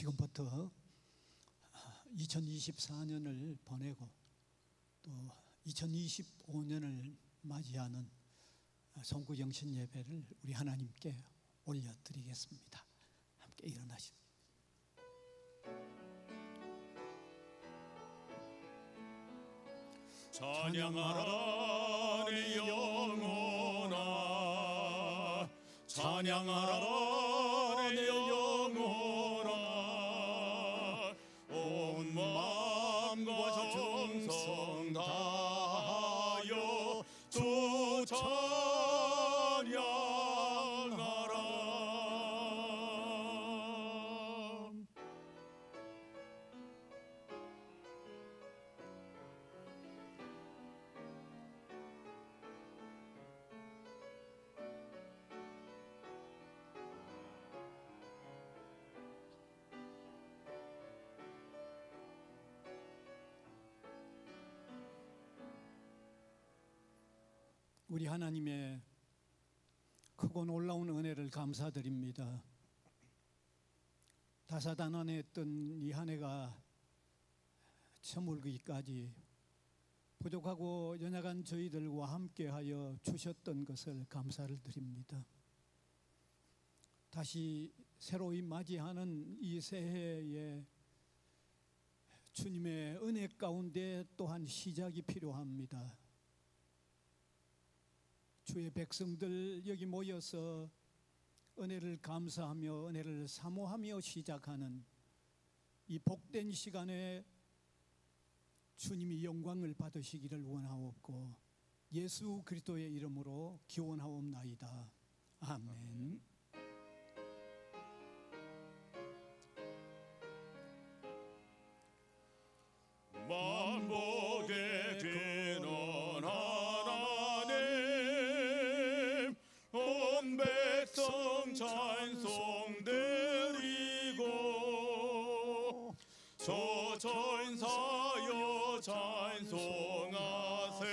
지금부터 2024년을 보내고 또 2025년을 맞이하는 송구영신 예배를 우리 하나님께 올려드리겠습니다. 함께 일어나십시오. 찬양하라 내 영혼아, 찬양하라 내 영혼아, 온 마음과 정성 다하여 주 찬양하라. 우리 하나님의 크고 놀라운 은혜를 감사드립니다. 다사다난했던 이 한 해가 저물기까지 부족하고 연약한 저희들과 함께하여 주셨던 것을 감사를 드립니다. 다시 새로이 맞이하는 이 새해에 주님의 은혜 가운데 또한 시작이 필요합니다. 주의 백성들 여기 모여서 은혜를 감사하며 은혜를 사모하며 시작하는 이 복된 시간에 주님이 영광을 받으시기를 원하옵고 예수 그리스도의 이름으로 기원하옵나이다. 아멘. 만복의 근원 하나님, 온 백성 찬송 드리고 저 천사여 찬송하세.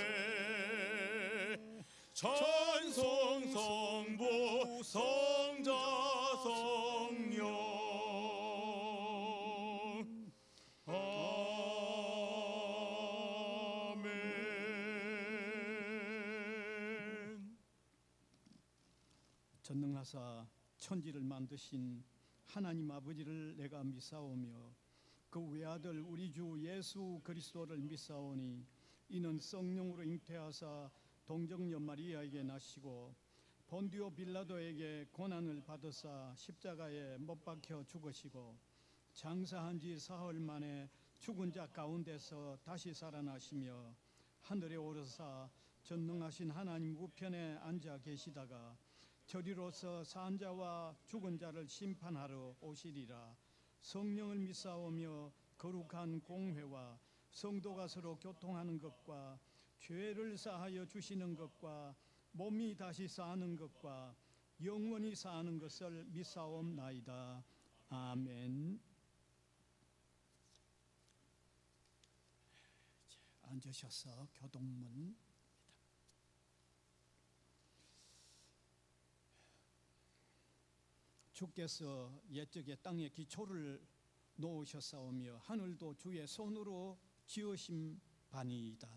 찬송 성부 성자 성령. 전능하사 천지를 만드신 하나님 아버지를 내가 믿사오며 그 외아들 우리 주 예수 그리스도를 믿사오니 이는 성령으로 잉태하사 동정녀 마리아에게 나시고 본디오 빌라도에게 고난을 받으사 십자가에 못 박혀 죽으시고 장사한 지 사흘 만에 죽은 자 가운데서 다시 살아나시며 하늘에 오르사 전능하신 하나님 우편에 앉아 계시다가 저리로서 산 자와 죽은 자를 심판하러 오시리라. 성령을 믿사오며 거룩한 공회와 성도가 서로 교통하는 것과 죄를 사하여 주시는 것과 몸이 다시 사는 것과 영원히 사는 것을 믿사옵나이다. 아멘. 앉으셔서 교동문. 주께서 옛적에 땅에 기초를 놓으셨사오며 하늘도 주의 손으로 지으신 바니이다.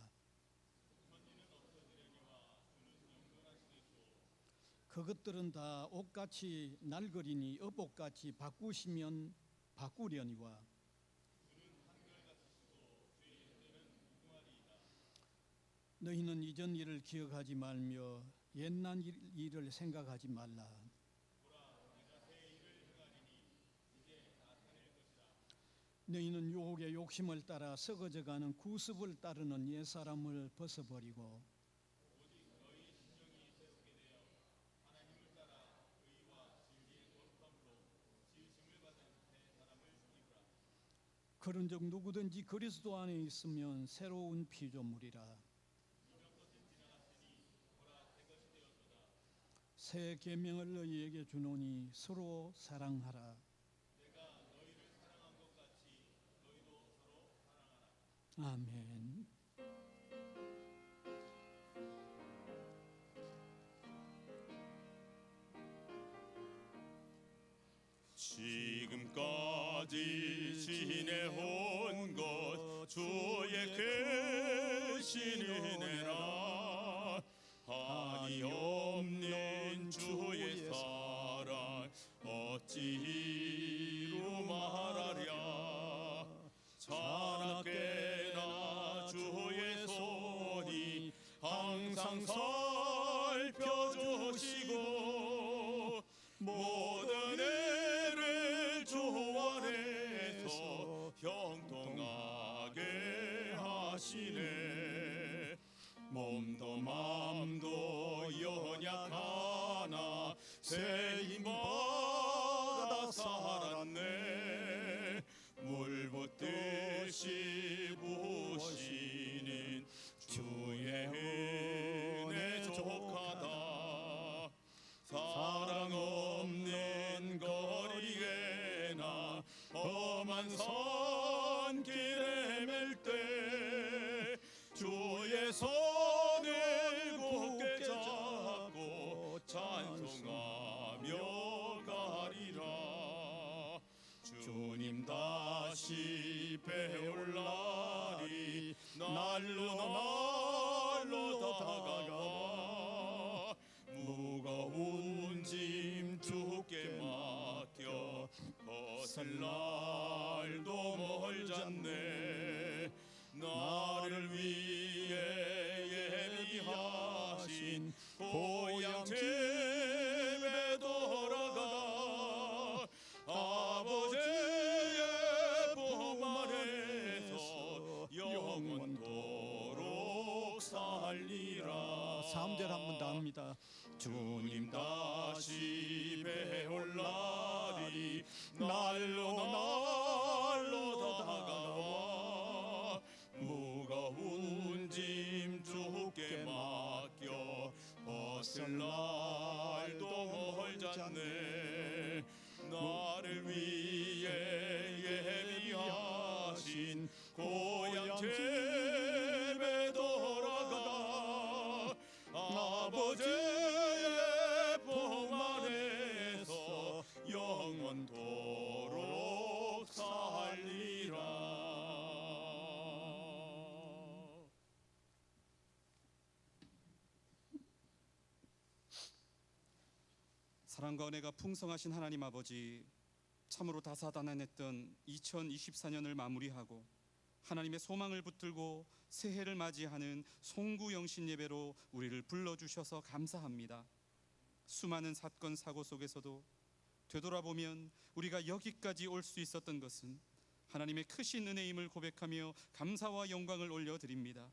그것들은 다 옷같이 낡으리니 업옷같이 바꾸시면 바꾸려니와 너희는 이전 일을 기억하지 말며 옛날 일을 생각하지 말라. 너희는 유혹의 욕심을 따라 썩어져가는 구습을 따르는 옛사람을 벗어버리고 그런즉 누구든지 그리스도 안에 있으면 새로운 피조물이라. 새 계명을 너희에게 주노니 서로 사랑하라. 아멘. 지금까지 인해 온 것 주의 크신 은혜라 한이 없는 주의 사랑 어찌 이루 말하랴 자나깨나 주의 손이 항상 살펴주시고 모든 애를 주 안에서 형통하게 하시네 몸도 맘도 연약하나 새 힘받아 살았네 물 붓듯이 부으시는 주의 은혜 족하다 사랑 없는 거리에나 험한 산길에 맬 때 주의 손을 굳게 잡고 찬송하며 가리라 주님 다시 배울 날이 날로 다가와 무거운 짐 주께 맡겨 벗을 날도 멀잖네 나를 위해 예비하신 고향 집에 돌아가 아버지의 품 안에서 영원토록 살리라 3절 한 번 더 합니다. 주님 다시 배울 날이 날로 다가와 무거운 짐 주께 맡겨 벗을 날도 멀잖네 나를 위해 예비하신 고향 집에 돌아가 아버지의 품 안에서 영원토록 살리라 사랑과 은혜가 풍성하신 하나님 아버지 참으로 다사다난했던 2024년을 마무리하고 하나님의 소망을 붙들고 새해를 맞이하는 송구영신 예배로 우리를 불러주셔서 감사합니다. 수많은 사건 사고 속에서도 되돌아보면 우리가 여기까지 올 수 있었던 것은 하나님의 크신 은혜임을 고백하며 감사와 영광을 올려드립니다.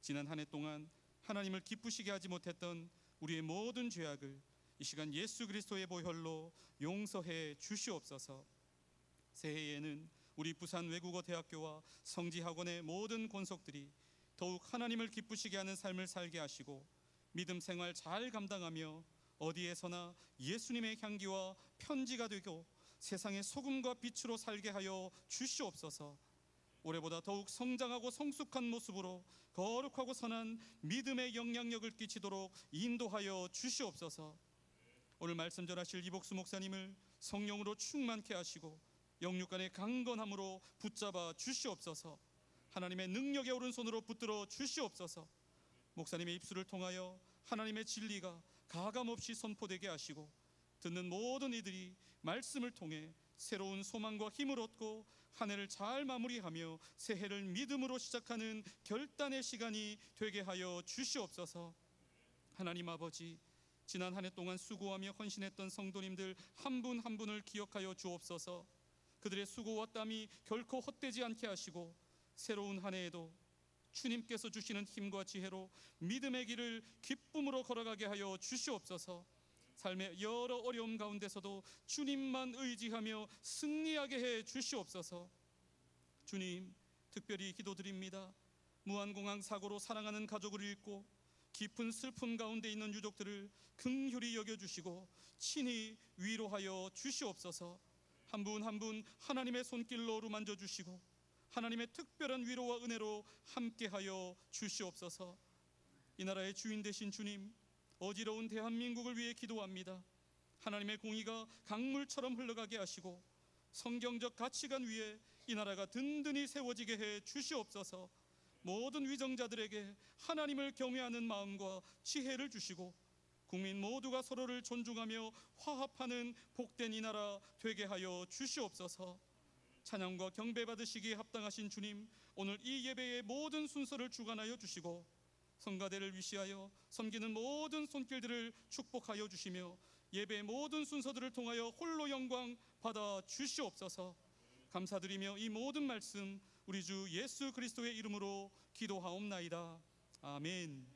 지난 한 해 동안 하나님을 기쁘시게 하지 못했던 우리의 모든 죄악을 이 시간 예수 그리스도의 보혈로 용서해 주시옵소서. 새해에는 우리 부산 외국어 대학교와 성지학원의 모든 권속들이 더욱 하나님을 기쁘시게 하는 삶을 살게 하시고 믿음 생활 잘 감당하며 어디에서나 예수님의 향기와 편지가 되고 세상의 소금과 빛으로 살게 하여 주시옵소서. 올해보다 더욱 성장하고 성숙한 모습으로 거룩하고 선한 믿음의 영향력을 끼치도록 인도하여 주시옵소서. 오늘 말씀 전하실 이복수 목사님을 성령으로 충만케 하시고 영육간의 강건함으로 붙잡아 주시옵소서. 하나님의 능력의 오른손으로 붙들어 주시옵소서. 목사님의 입술을 통하여 하나님의 진리가 가감없이 선포되게 하시고 듣는 모든 이들이 말씀을 통해 새로운 소망과 힘을 얻고 한 해를 잘 마무리하며 새해를 믿음으로 시작하는 결단의 시간이 되게 하여 주시옵소서. 하나님 아버지, 지난 한 해 동안 수고하며 헌신했던 성도님들 한 분 한 분을 기억하여 주옵소서. 그들의 수고와 땀이 결코 헛되지 않게 하시고 새로운 한 해에도 주님께서 주시는 힘과 지혜로 믿음의 길을 기쁨으로 걸어가게 하여 주시옵소서. 삶의 여러 어려움 가운데서도 주님만 의지하며 승리하게 해 주시옵소서. 주님, 특별히 기도드립니다. 무한공항 사고로 사랑하는 가족을 잃고 깊은 슬픔 가운데 있는 유족들을 긍휼히 여겨주시고 친히 위로하여 주시옵소서. 한 분 한 분 하나님의 손길로 어루만져 주시고 하나님의 특별한 위로와 은혜로 함께하여 주시옵소서. 이 나라의 주인 되신 주님, 어지러운 대한민국을 위해 기도합니다. 하나님의 공의가 강물처럼 흘러가게 하시고 성경적 가치관 위에 이 나라가 든든히 세워지게 해 주시옵소서. 모든 위정자들에게 하나님을 경외하는 마음과 지혜를 주시고 국민 모두가 서로를 존중하며 화합하는 복된 이 나라 되게 하여 주시옵소서. 찬양과 경배 받으시기에 합당하신 주님, 오늘 이 예배의 모든 순서를 주관하여 주시고 성가대를 위시하여 섬기는 모든 손길들을 축복하여 주시며 예배의 모든 순서들을 통하여 홀로 영광 받아 주시옵소서. 감사드리며 이 모든 말씀 우리 주 예수 그리스도의 이름으로 기도하옵나이다. 아멘.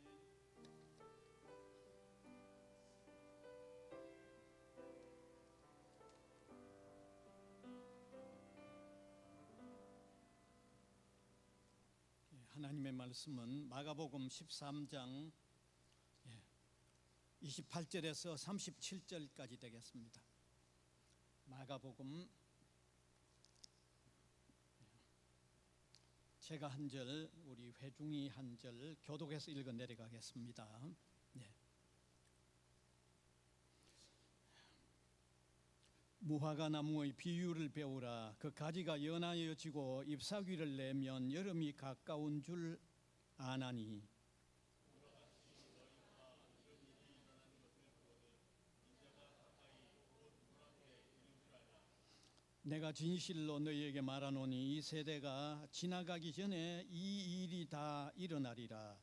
하나님의 말씀은 마가복음 13장 28절에서 37절까지 되겠습니다. 마가복음 제가 한 절, 우리 회중이 한 절 교독해서 읽어 내려가겠습니다. 무화과 나무의 비유를 배우라. 그 가지가 연하여 지고 잎사귀를 내면 여름이 가까운 줄 아나니 내가 진실로 너희에게 말하노니 이 세대가 지나가기 전에 이 일이 다 일어나리라.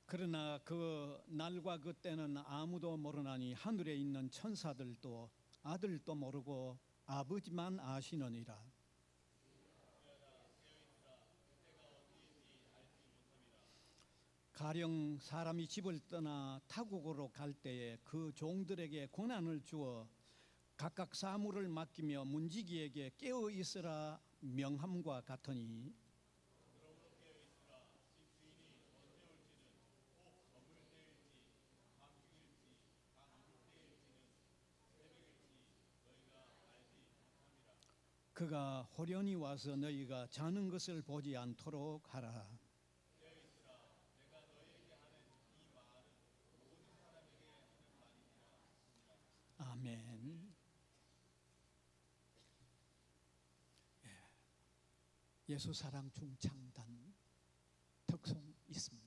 그러나 그 날과 그 때는 아무도 모르나니 하늘에 있는 천사들도 아들도 모르고 아버지만 아시느니라. 가령 사람이 집을 떠나 타국으로 갈 때에 그 종들에게 권한을 주어 각각 사물을 맡기며 문지기에게 깨어 있으라 명함과 같으니 그가 호련히 와서 너희가 자는 것을 보지 않도록 하라. 아멘. 예수 사랑 중창단 특송 있습니다.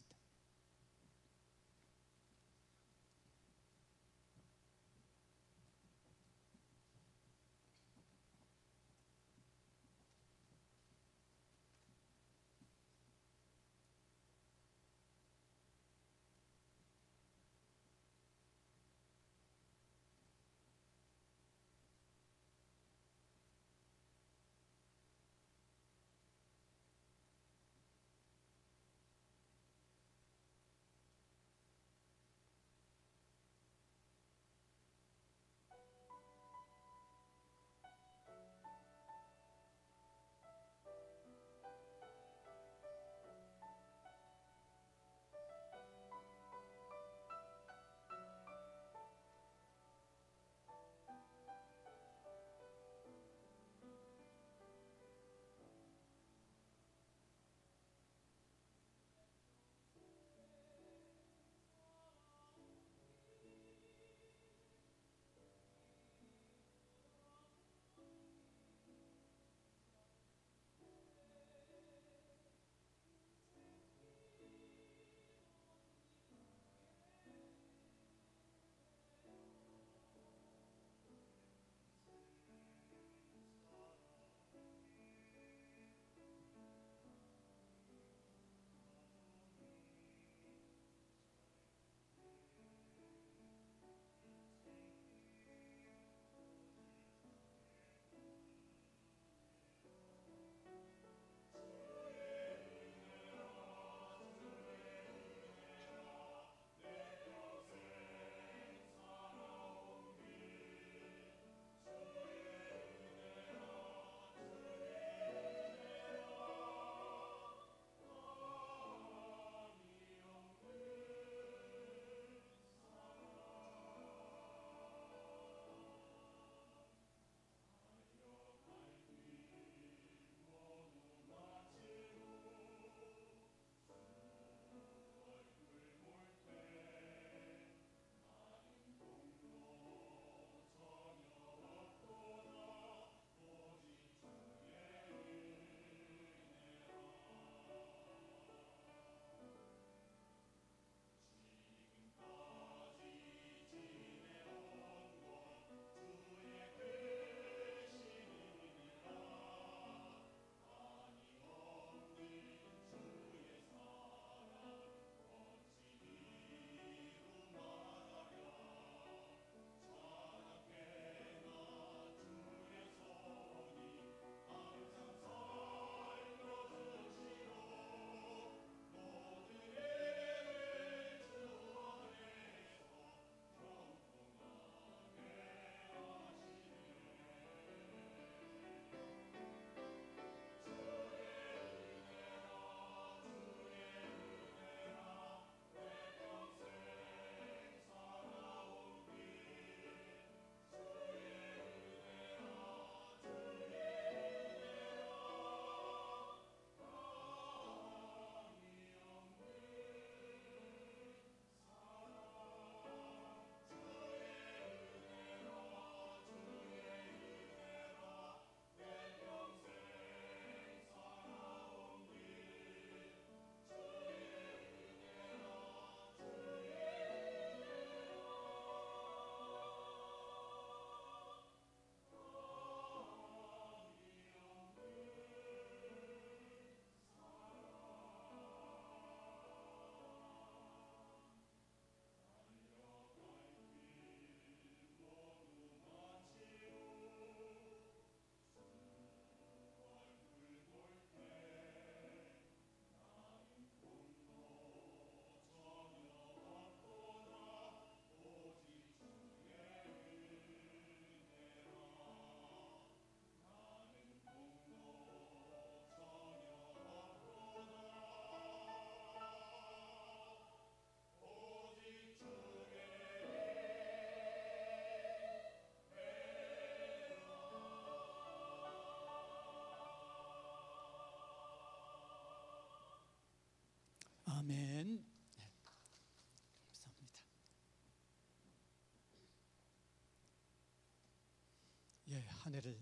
한 해를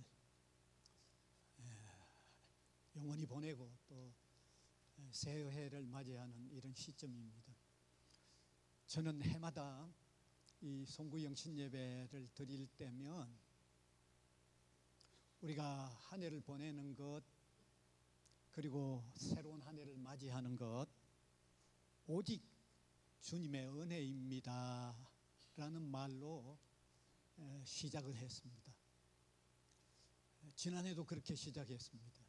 영원히 보내고 또 새해를 맞이하는 이런 시점입니다. 저는 해마다 이 송구영신 예배를 드릴 때면 우리가 한 해를 보내는 것 그리고 새로운 한 해를 맞이하는 것 오직 주님의 은혜입니다 라는 말로 시작을 했습니다. 지난해도 그렇게 시작했습니다.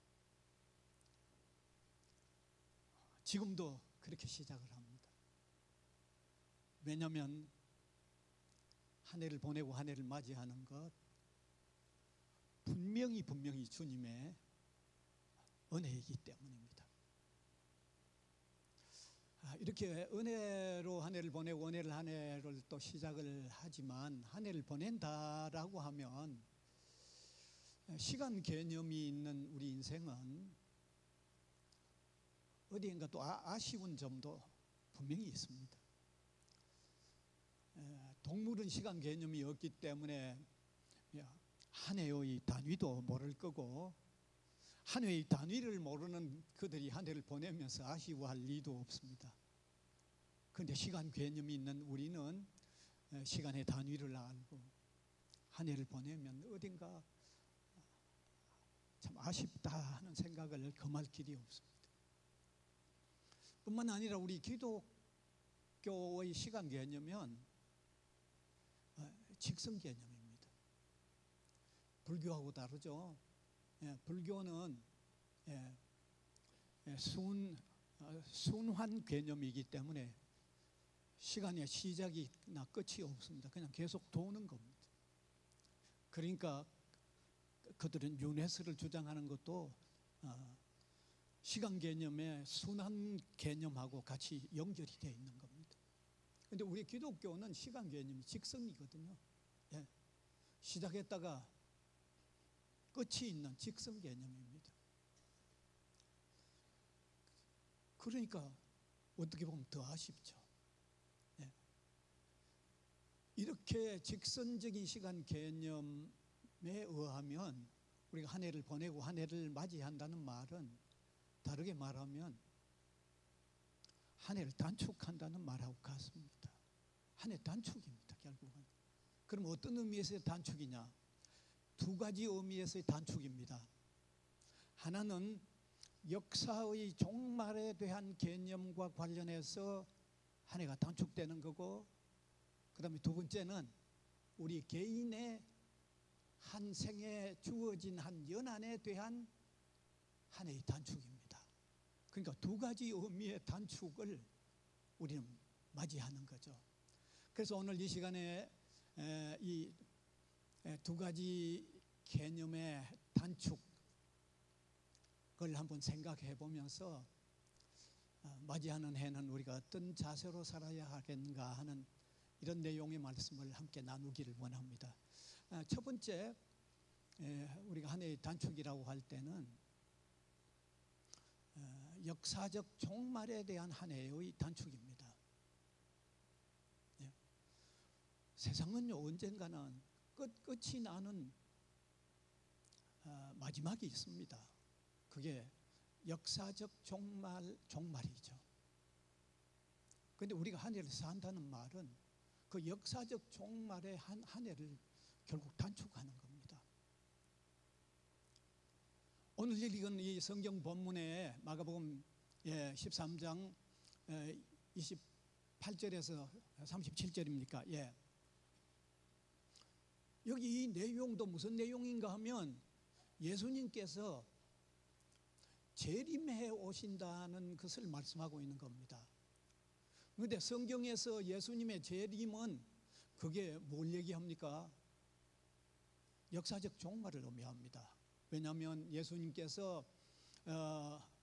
지금도 그렇게 시작을 합니다. 왜냐하면 한 해를 보내고 한 해를 맞이하는 것 분명히 주님의 은혜이기 때문입니다. 이렇게 은혜로 한 해를 보내고 은혜를 한 해를 또 시작을 하지만 한 해를 보낸다라고 하면 시간 개념이 있는 우리 인생은 어디인가 또 아쉬운 점도 분명히 있습니다. 동물은 시간 개념이 없기 때문에 한 해의 단위도 모를 거고 한 해의 단위를 모르는 그들이 한 해를 보내면서 아쉬워할 리도 없습니다. 그런데 시간 개념이 있는 우리는 시간의 단위를 알고 한 해를 보내면 어딘가 참 아쉽다 하는 생각을 금할 길이 없습니다. 뿐만 아니라 우리 기독교의 시간 개념은 직성 개념입니다. 불교하고 다르죠. 불교는 순환 개념이기 때문에 시간의 시작이나 끝이 없습니다. 그냥 계속 도는 겁니다. 그러니까 그들은 유네스를 주장하는 것도 시간 개념의 순환 개념하고 같이 연결이 되어 있는 겁니다. 그런데 우리 기독교는 시간 개념이 직성이거든요. 시작했다가 끝이 있는 직성 개념입니다. 그러니까 어떻게 보면 더 아쉽죠. 이렇게 직선적인 시간 개념에 의하면 우리가 한 해를 보내고 한 해를 맞이한다는 말은 다르게 말하면 한 해를 단축한다는 말하고 같습니다. 한 해 단축입니다, 결국은. 그럼 어떤 의미에서의 단축이냐? 두 가지 의미에서의 단축입니다. 하나는 역사의 종말에 대한 개념과 관련해서 한 해가 단축되는 거고, 그 다음에 두 번째는 우리 개인의 한 생에 주어진 한 연한에 대한 한 해의 단축입니다. 그러니까 두 가지 의미의 단축을 우리는 맞이하는 거죠. 그래서 오늘 이 시간에 이 두 가지 개념의 단축을 한번 생각해 보면서 맞이하는 해는 우리가 어떤 자세로 살아야 하겠는가 하는 이런 내용의 말씀을 함께 나누기를 원합니다. 첫 번째, 우리가 한 해의 단축이라고 할 때는 역사적 종말에 대한 한 해의 단축입니다. 세상은요, 언젠가는 끝이 나는 마지막이 있습니다. 그게 역사적 종말이죠. 그런데 우리가 한 해를 산다는 말은 그 역사적 종말의 한 해를 결국 단축하는 겁니다. 오늘 읽은 이 성경 본문에 마가복음 13장 28절에서 37절입니까? 여기 이 내용도 무슨 내용인가 하면 예수님께서 재림해 오신다는 것을 말씀하고 있는 겁니다. 그런데 성경에서 예수님의 재림은 그게 뭘 얘기합니까? 역사적 종말을 의미합니다. 왜냐하면 예수님께서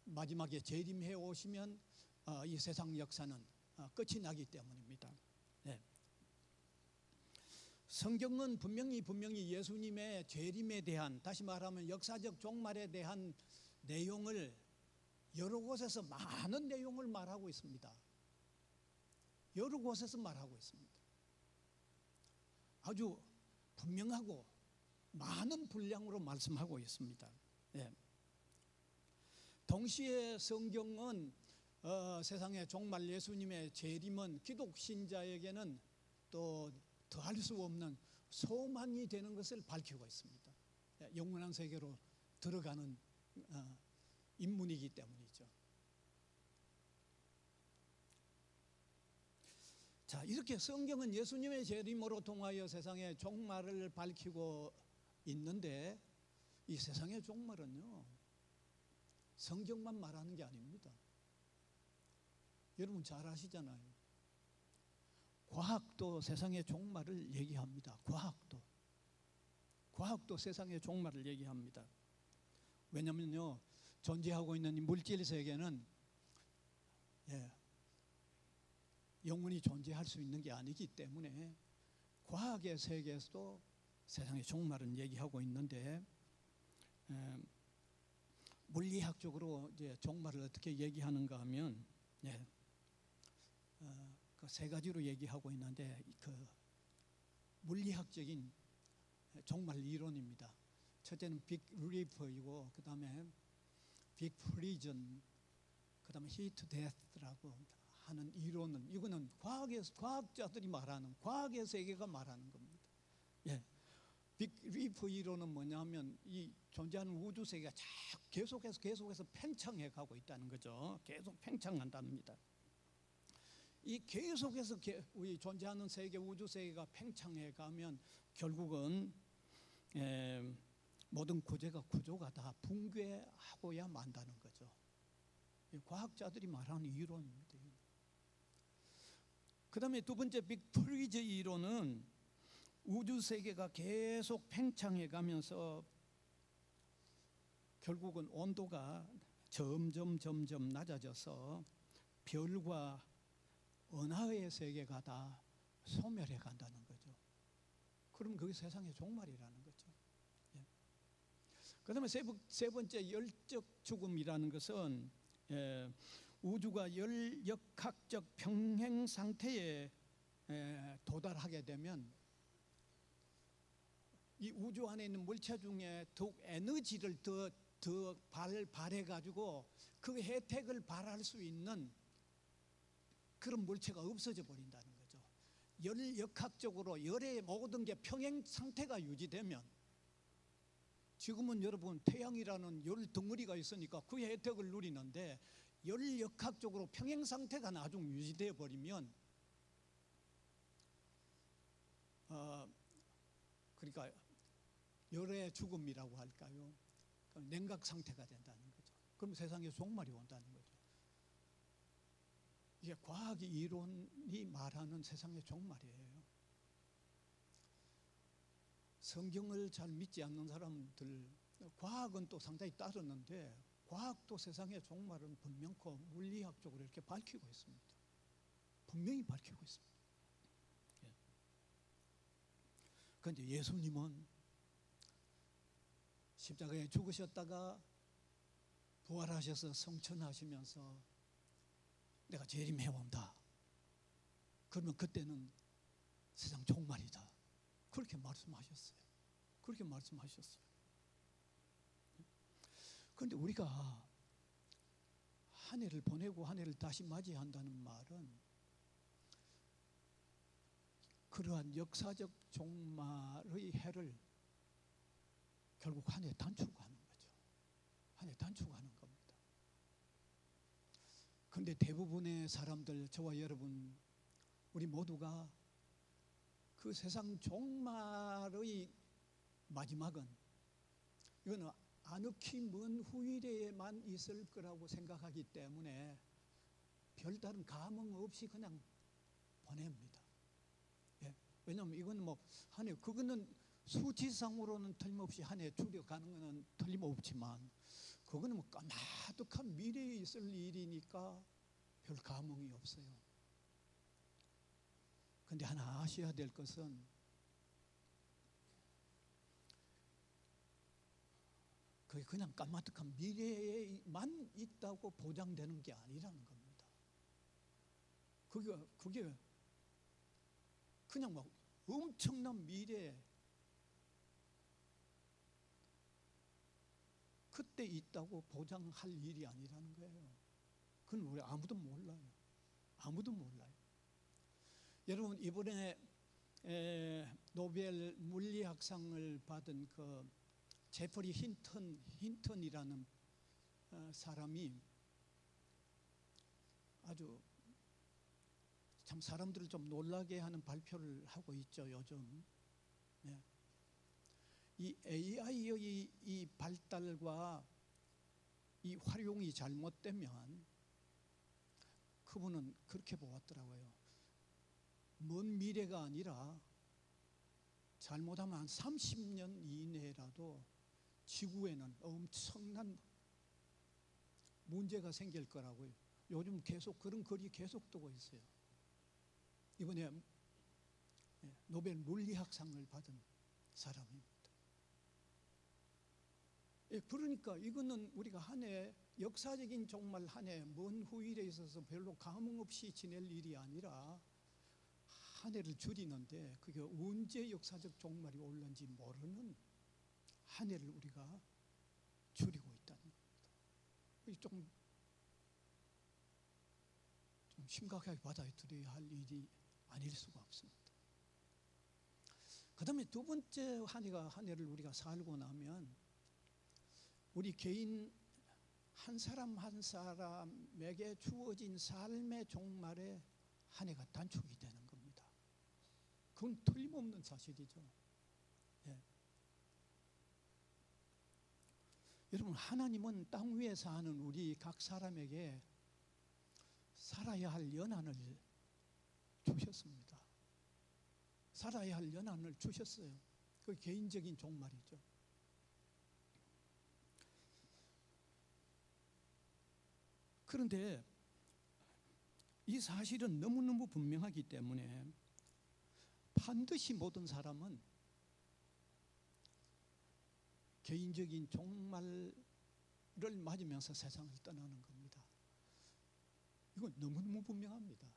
마지막에 재림해 오시면 이 세상 역사는 끝이 나기 때문입니다. 성경은 분명히 예수님의 재림에 대한, 다시 말하면 역사적 종말에 대한 내용을 여러 곳에서 많은 내용을 말하고 있습니다. 여러 곳에서 말하고 있습니다. 아주 분명하고 많은 분량으로 말씀하고 있습니다. 예. 동시에 성경은 세상의 종말 예수님의 재림은 기독 신자에게는 또 더할 수 없는 소망이 되는 것을 밝히고 있습니다. 영원한 세계로 들어가는 인문이기 때문이죠. 자, 이렇게 성경은 예수님의 재림으로 통하여 세상의 종말을 밝히고 있는데, 이 세상의 종말은요, 성경만 말하는 게 아닙니다. 여러분 잘 아시잖아요. 과학도 세상의 종말을 얘기합니다. 과학도 세상의 종말을 얘기합니다. 왜냐면요, 존재하고 있는 이 물질 세계는 영원히 존재할 수 있는 게 아니기 때문에 과학의 세계에서도 세상의 종말은 얘기하고 있는데, 물리학적으로 이제 종말을 어떻게 얘기하는가 하면 그 세 가지로 얘기하고 있는데, 그 물리학적인 종말 이론입니다. 첫째는 빅 리프이고, 그 다음에 빅 프리전, 그 다음에 히트 데스라고 하는 이론은, 이거는 과학자들이 말하는, 과학의 세계가 말하는 겁니다. 빅 리프 이론은 뭐냐면, 이 존재하는 우주 세계가 계속해서 팽창해 가고 있다는 거죠. 계속 팽창한답니다. 이 계속해서 우리 존재하는 세계, 우주 세계가 팽창해 가면 결국은 모든 구조가 다 붕괴하고야 만다는 거죠. 과학자들이 말하는 이론입니다. 그 다음에 두 번째 빅 프리즈 이론은 우주 세계가 계속 팽창해 가면서 결국은 온도가 점점 낮아져서 별과 은하의 세계가 다 소멸해 간다는 거죠. 그럼 그게 세상의 종말이라는 거죠. 그 다음에 세 번째 열적 죽음이라는 것은 우주가 열역학적 평행 상태에 도달하게 되면 이 우주 안에 있는 물체 중에 더욱 에너지를 더 발해 가지고 그 혜택을 발할 수 있는 그런 물체가 없어져 버린다는 거죠. 열역학적으로 열의 모든 게 평행 상태가 유지되면, 지금은 여러분 태양이라는 열 덩어리가 있으니까 그 혜택을 누리는데, 열역학적으로 평행 상태가 나중 유지되어 버리면 그러니까 열의 죽음이라고 할까요? 냉각 상태가 된다는 거죠. 그럼 세상에 종말이 온다는 거죠. 이게 과학 이론이 말하는 세상의 종말이에요. 성경을 잘 믿지 않는 사람들, 과학은 또 상당히 따르는데, 과학도 세상의 종말은 분명코 물리학적으로 이렇게 밝히고 있습니다. 분명히 밝히고 있습니다. 그런데 예수님은 십자가에 죽으셨다가 부활하셔서 성천하시면서 내가 재림해 온다. 그러면 그때는 세상 종말이다. 그렇게 말씀하셨어요. 그런데 우리가 한 해를 보내고 한 해를 다시 맞이한다는 말은 그러한 역사적 종말의 해를 결국 한 해 단축하는 거죠. 한 해 단축하는 겁니다. 그런데 대부분의 사람들, 저와 여러분, 우리 모두가 그 세상 종말의 마지막은 이거는 아늑히 먼 후일에만 있을 거라고 생각하기 때문에 별다른 감흥 없이 그냥 보냅니다. 왜냐하면 이거는 뭐 한 해, 그거는 수치상으로는 틀림없이 한 해 줄여가는 것은 틀림없지만, 그거는 뭐 까마득한 미래에 있을 일이니까 별 감흥이 없어요. 그런데 하나 아셔야 될 것은, 그게 그냥 까마득한 미래에만 있다고 보장되는 게 아니라는 겁니다. 그게 그냥 막 엄청난 미래에 그때 있다고 보장할 일이 아니라는 거예요. 그건 우리 아무도 몰라요. 아무도 몰라요. 여러분, 이번에 노벨 물리학상을 받은 그 제퍼리 힌턴이라는 사람이 아주 참 사람들을 좀 놀라게 하는 발표를 하고 있죠, 요즘. 네. 이 AI의 이 발달과 이 활용이 잘못되면 그분은 그렇게 보았더라고요. 먼 미래가 아니라 잘못하면 한 30년 이내라도 지구에는 엄청난 문제가 생길 거라고요. 요즘 계속 그런 글이 계속 뜨고 있어요. 이번에 노벨 물리학상을 받은 사람입니다. 그러니까 이거는 우리가 한 해 역사적인 정말 한 해 먼 후일에 있어서 별로 감흥 없이 지낼 일이 아니라 한 해를 줄이는데 그게 언제 역사적 종말이 올는지 모르는 한 해를 우리가 줄이고 있다는 겁니다. 좀 심각하게 받아들여야 할 일이 아닐 수가 없습니다. 그 다음에 두 번째 한 해를 우리가 살고 나면 우리 개인 한 사람 한 사람에게 주어진 삶의 종말에 한 해가 단축이 되는 겁니다. 그건 틀림없는 사실이죠. 예. 여러분, 하나님은 땅 위에 사는 우리 각 사람에게 살아야 할 연한을 주셨습니다. 살아야 할 연한을 주셨어요. 그 개인적인 종말이죠. 그런데 이 사실은 너무너무 분명하기 때문에 반드시 모든 사람은 개인적인 종말을 맞으면서 세상을 떠나는 겁니다. 이건 너무너무 분명합니다.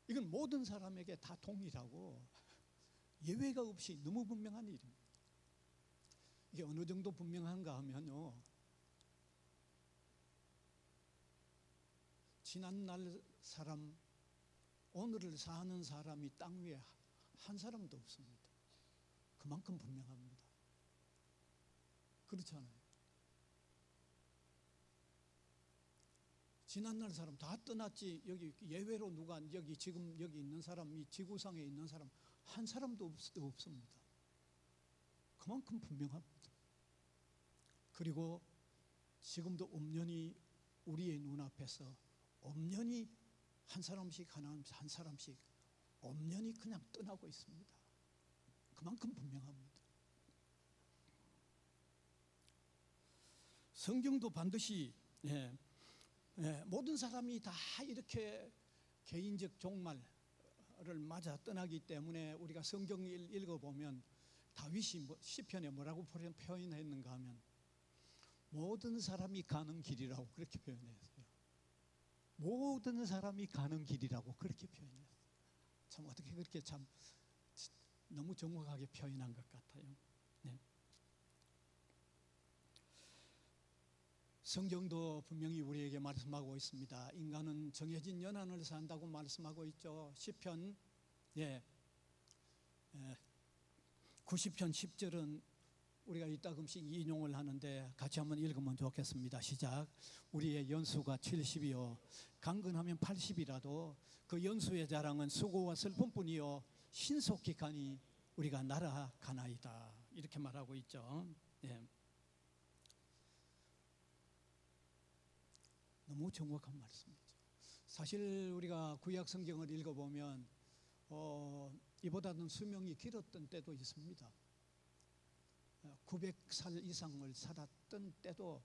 이건 모든 사람에게 다 동일하고 예외가 없이 너무 분명한 일입니다. 이게 어느 정도 분명한가 하면요, 지난날 사람, 오늘을 사는 사람이 땅 위에 한 사람도 없습니다. 그만큼 분명합니다. 그렇잖아요. 지난날 사람 다 떠났지. 여기 예외로 누가 여기 지금 여기 있는 사람, 이 지구상에 있는 사람 한 사람도 없습니다. 그만큼 분명합니다. 그리고 지금도 엄연히 우리의 눈앞에서 엄연히 한 사람씩 한 사람씩 엄연히 그냥 떠나고 있습니다. 그만큼 분명합니다. 성경도 반드시 모든 사람이 다 이렇게 개인적 종말을 맞아 떠나기 때문에 우리가 성경을 읽어보면 다윗이 시편에 뭐라고 표현했는가 하면 모든 사람이 가는 길이라고 그렇게 표현했어요. 모든 사람이 가는 길이라고 그렇게 표현했어요. 참 어떻게 그렇게 참 너무 정확하게 표현한 것 같아요. 네. 성경도 분명히 우리에게 말씀하고 있습니다. 인간은 정해진 연한을 산다고 말씀하고 있죠. 시편 90편 10절은 우리가 이따금씩 인용을 하는데 같이 한번 읽으면 좋겠습니다. 시작. 우리의 연수가 70이요 강건하면 80이라도 그 연수의 자랑은 수고와 슬픔뿐이요 신속히 가니 우리가 날아가나이다. 이렇게 말하고 있죠. 예. 너무 정확한 말씀이죠. 사실 우리가 구약 성경을 읽어보면 이보다는 수명이 길었던 때도 있습니다. 900살 이상을 살았던 때도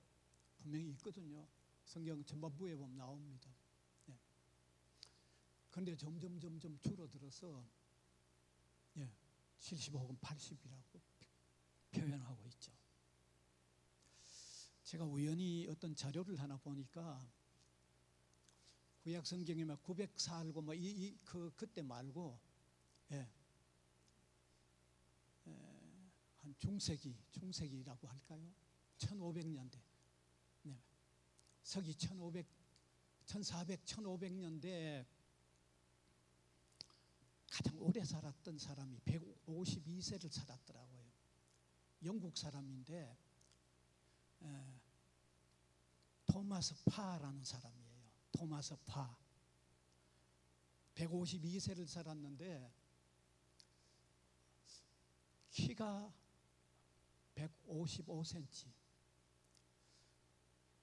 분명히 있거든요. 성경 전반부에 보면 나옵니다. 그런데 점점 줄어들어서 70 혹은 80이라고 표현하고 있죠. 제가 우연히 어떤 자료를 하나 보니까 구약 성경에 막 900 살고 뭐 그때 말고 한 중세기라고 할까요? 1500년대. 네. 서기 1400, 1500년대에 가장 오래 살았던 사람이 152세를 살았더라고요. 영국 사람인데 토마스 파라는 사람이에요. 토마스 파. 152세를 살았는데 키가 155cm,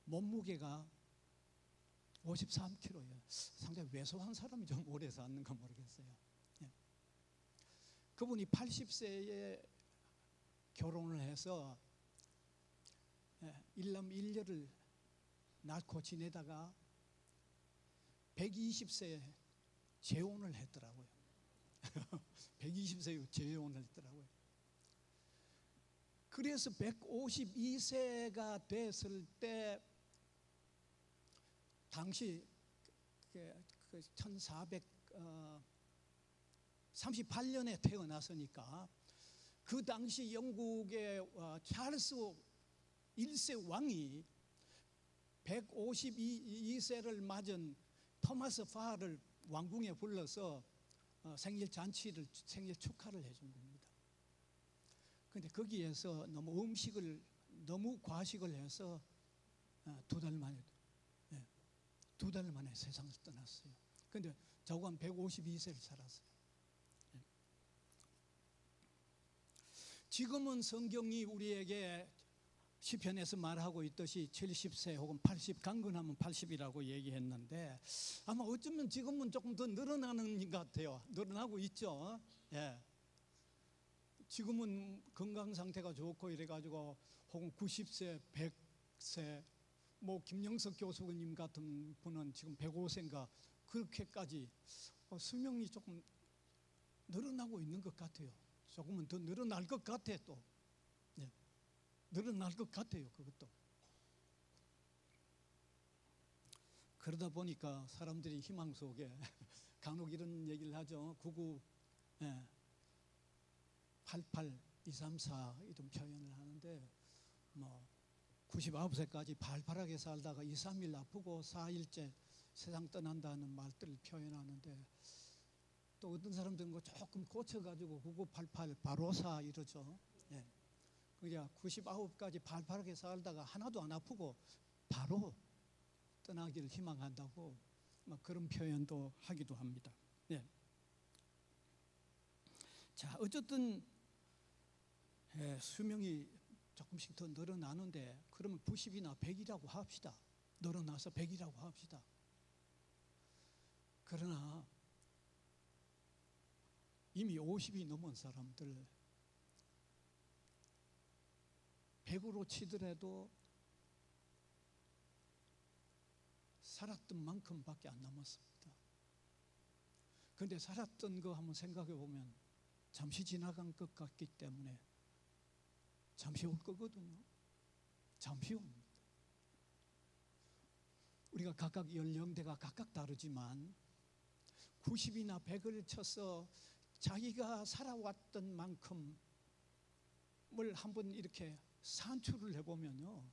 몸무게가 53kg예요. 상당히 왜소한 사람이 좀 오래 사는가 모르겠어요. 예. 그분이 80세에 결혼을 해서 일남 일녀를 낳고 지내다가 120세에 재혼을 했더라고요. 120세에 재혼을 했더라고요. 그래서 152세가 됐을 때 당시 1438년에 태어났으니까 그 당시 영국의 찰스 1세 왕이 152세를 맞은 토마스 파를 왕궁에 불러서 생일 축하를 해준 겁니다. 그런데 거기에서 너무 과식을 해서 두 달 만에 세상을 떠났어요. 그런데 저거 한 152세를 살았어요. 지금은 성경이 우리에게 시편에서 말하고 있듯이 70세 혹은 80, 강건하면 80이라고 얘기했는데 아마 어쩌면 지금은 조금 더 늘어나는 것 같아요. 늘어나고 있죠. 예. 지금은 건강 상태가 좋고 이래가지고 혹은 90세, 100세, 뭐 김영석 교수님 같은 분은 지금 105세인가 그렇게까지 수명이 조금 늘어나고 있는 것 같아요. 조금은 더 늘어날 것 같아 또. 네. 늘어날 것 같아요. 그것도. 그러다 보니까 사람들이 희망 속에 간혹 이런 얘기를 하죠. 99, 88, 234 이런 표현을 하는데 뭐 99세까지 발팔하게 살다가 2, 3일 아프고 4일째 세상 떠난다는 말들을 표현하는데 또 어떤 사람들은 뭐 조금 고쳐가지고 9988 바로사 이러죠. 예. 그러니까 99까지 발팔하게 살다가 하나도 안 아프고 바로 떠나기를 희망한다고 막 그런 표현도 하기도 합니다. 예. 자, 어쨌든 수명이 조금씩 더 늘어나는데 그러면 90이나 100이라고 합시다. 늘어나서 100이라고 합시다. 그러나 이미 50이 넘은 사람들 100으로 치더라도 살았던 만큼밖에 안 남았습니다. 그런데 살았던 거 한번 생각해 보면 잠시 지나간 것 같기 때문에 잠시 올 거거든요. 잠시 옵니다. 우리가 각각 연령대가 각각 다르지만 90이나 100을 쳐서 자기가 살아왔던 만큼을 한번 이렇게 산출을 해보면요,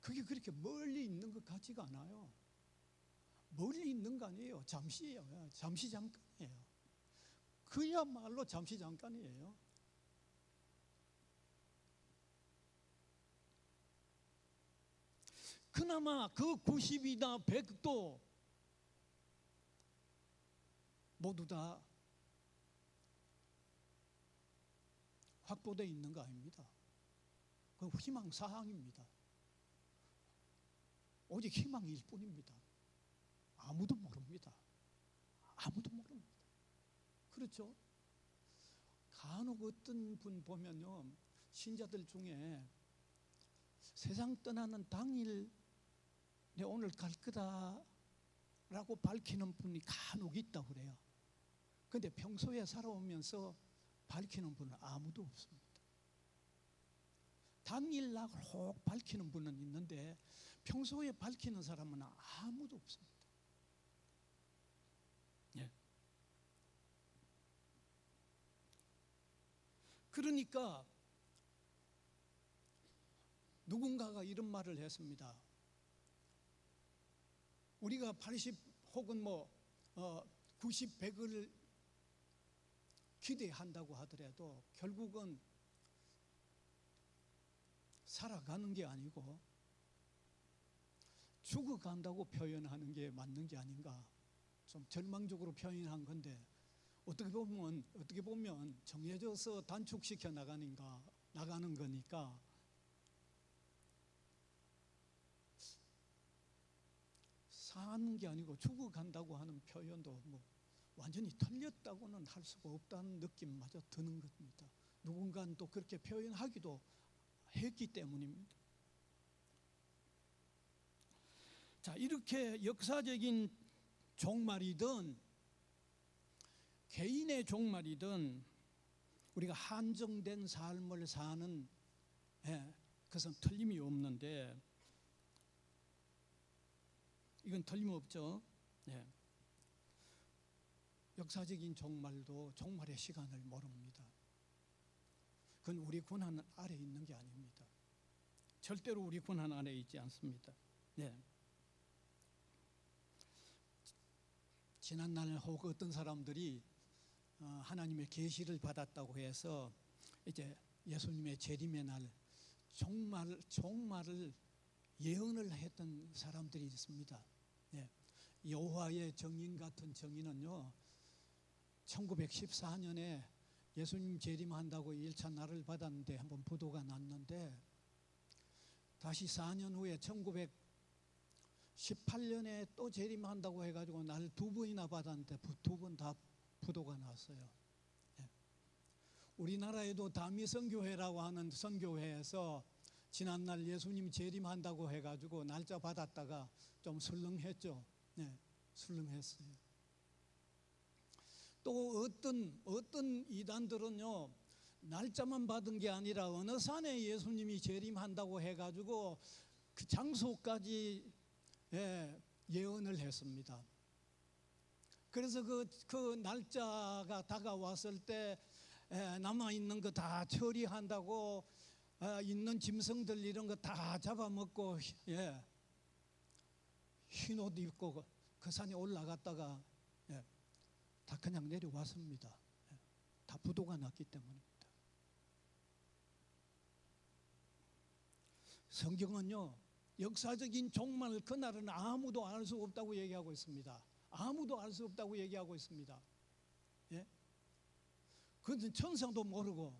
그게 그렇게 멀리 있는 것 같지가 않아요. 멀리 있는 거 아니에요. 잠시예요. 잠시 잠깐이에요. 그야말로 잠시 잠깐이에요. 그나마 그 90이나 100도 모두 다 확보되어 있는 거 아닙니다. 그 희망사항입니다. 오직 희망일 뿐입니다. 아무도 모릅니다. 아무도 모릅니다. 그렇죠? 간혹 어떤 분 보면요, 신자들 중에 세상 떠나는 당일 내 오늘 갈 거다라고 밝히는 분이 간혹 있다고 그래요. 그런데 평소에 살아오면서 밝히는 분은 아무도 없습니다. 당일날 혹 밝히는 분은 있는데 평소에 밝히는 사람은 아무도 없습니다. 예. 그러니까 누군가가 이런 말을 했습니다. 우리가 80 혹은 90, 100을 기대한다고 하더라도 결국은 살아가는 게 아니고 죽어간다고 표현하는 게 맞는 게 아닌가. 좀 절망적으로 표현한 건데 어떻게 보면 정해져서 단축시켜 나가는 거니까 사는 게 아니고 죽어간다고 하는 표현도 완전히 틀렸다고는 할 수가 없다는 느낌마저 드는 겁니다. 누군가는 또 그렇게 표현하기도 했기 때문입니다. 자, 이렇게 역사적인 종말이든 개인의 종말이든 우리가 한정된 삶을 사는 그것은 틀림이 없는데 이건 틀림없죠. 역사적인 종말도 종말의 시간을 모릅니다. 그건 우리 권한 아래 있는 게 아닙니다. 절대로 우리 권한 아래 있지 않습니다. 지난날 혹 어떤 사람들이 하나님의 계시를 받았다고 해서 이제 예수님의 재림의 날 종말을 예언을 했던 사람들이 있습니다. 여호와의 정인 같은 정인은요, 1914년에 예수님 재림한다고 1차 날을 받았는데 한번 부도가 났는데 다시 4년 후에 1918년에 또 재림한다고 해가지고 날 2번이나 받았는데 2번 다 부도가 났어요. 우리나라에도 다미선교회라고 하는 선교회에서 지난날 예수님 재림한다고 해가지고 날짜 받았다가 좀 술렁했죠. 술렁했어요. 또 어떤 이단들은요, 날짜만 받은 게 아니라 어느 산에 예수님이 재림한다고 해가지고 그 장소까지 예언을 했습니다. 그래서 그 날짜가 다가왔을 때 남아있는 거 다 처리한다고 있는 짐승들 이런 거 다 잡아먹고 흰 옷 입고 그 산에 올라갔다가 다 그냥 내려왔습니다. 다 부도가 났기 때문입니다. 성경은요, 역사적인 종말 그날은 아무도 알 수 없다고 얘기하고 있습니다. 아무도 알 수 없다고 얘기하고 있습니다. 그것은 천사도 모르고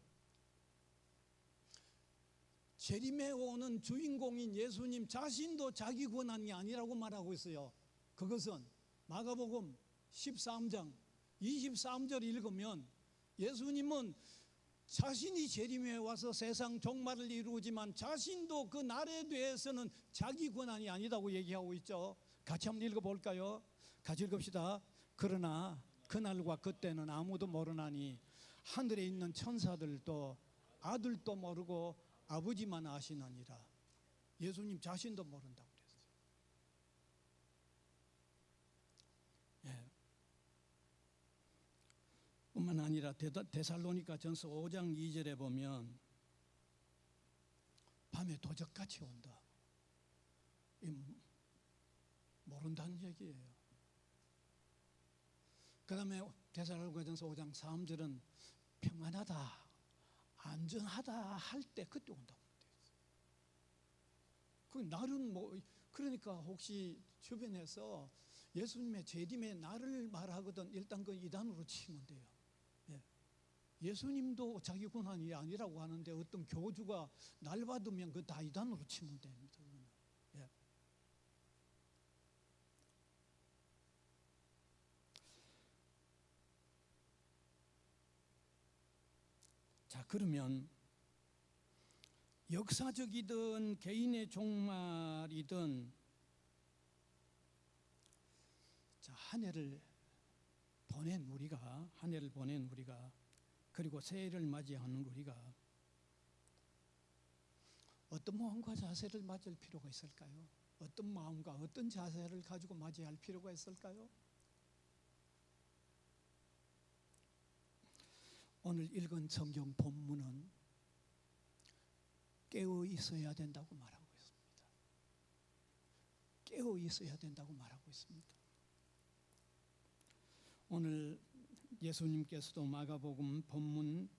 재림에 오는 주인공인 예수님 자신도 자기 권한이 아니라고 말하고 있어요. 그것은 마가복음 13장 23절 읽으면 예수님은 자신이 재림에 와서 세상 종말을 이루지만 자신도 그 날에 대해서는 자기 권한이 아니라고 얘기하고 있죠. 같이 한번 읽어볼까요? 같이 읽읍시다. 그러나 그날과 그때는 아무도 모르나니 하늘에 있는 천사들도 아들도 모르고 아버지만 아시느니라. 예수님 자신도 모른다고 그랬어요. 뿐만 아니라 데살로니가 전서 5장 2절에 보면 밤에 도적같이 온다. 모른다는 얘기예요. 그 다음에 데살로니가 전서 5장 3절은 평안하다, 안전하다 할 때 그때 온다고 그랬어요. 그 날은 그러니까 혹시 주변에서 예수님의 재림의 날을 말하거든 일단 그 이단으로 치면 돼요. 예수님도 자기 권한이 아니라고 하는데 어떤 교주가 날 받으면 그 다 이단으로 치면 됩니다. 자, 그러면 역사적이든 개인의 종말이든 자, 한 해를 보낸 우리가 그리고 새해를 맞이하는 우리가 어떤 마음과 자세를 맞을 필요가 있을까요? 어떤 마음과 어떤 자세를 가지고 맞이할 필요가 있을까요? 오늘 읽은 성경 본문은 깨어 있어야 된다고 말하고 있습니다. 깨어 있어야 된다고 말하고 있습니다. 오늘 예수님께서도 마가복음 본문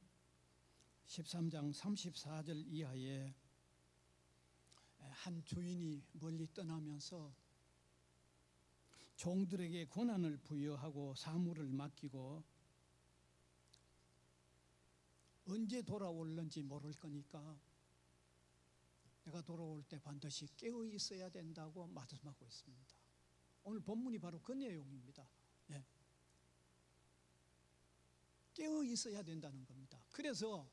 13장 34절 이하에 한 주인이 멀리 떠나면서 종들에게 권한을 부여하고 사무를 맡기고 언제 돌아올는지 모를 거니까 내가 돌아올 때 반드시 깨어 있어야 된다고 말씀하고 있습니다. 오늘 본문이 바로 그 내용입니다. 예. 깨어 있어야 된다는 겁니다. 그래서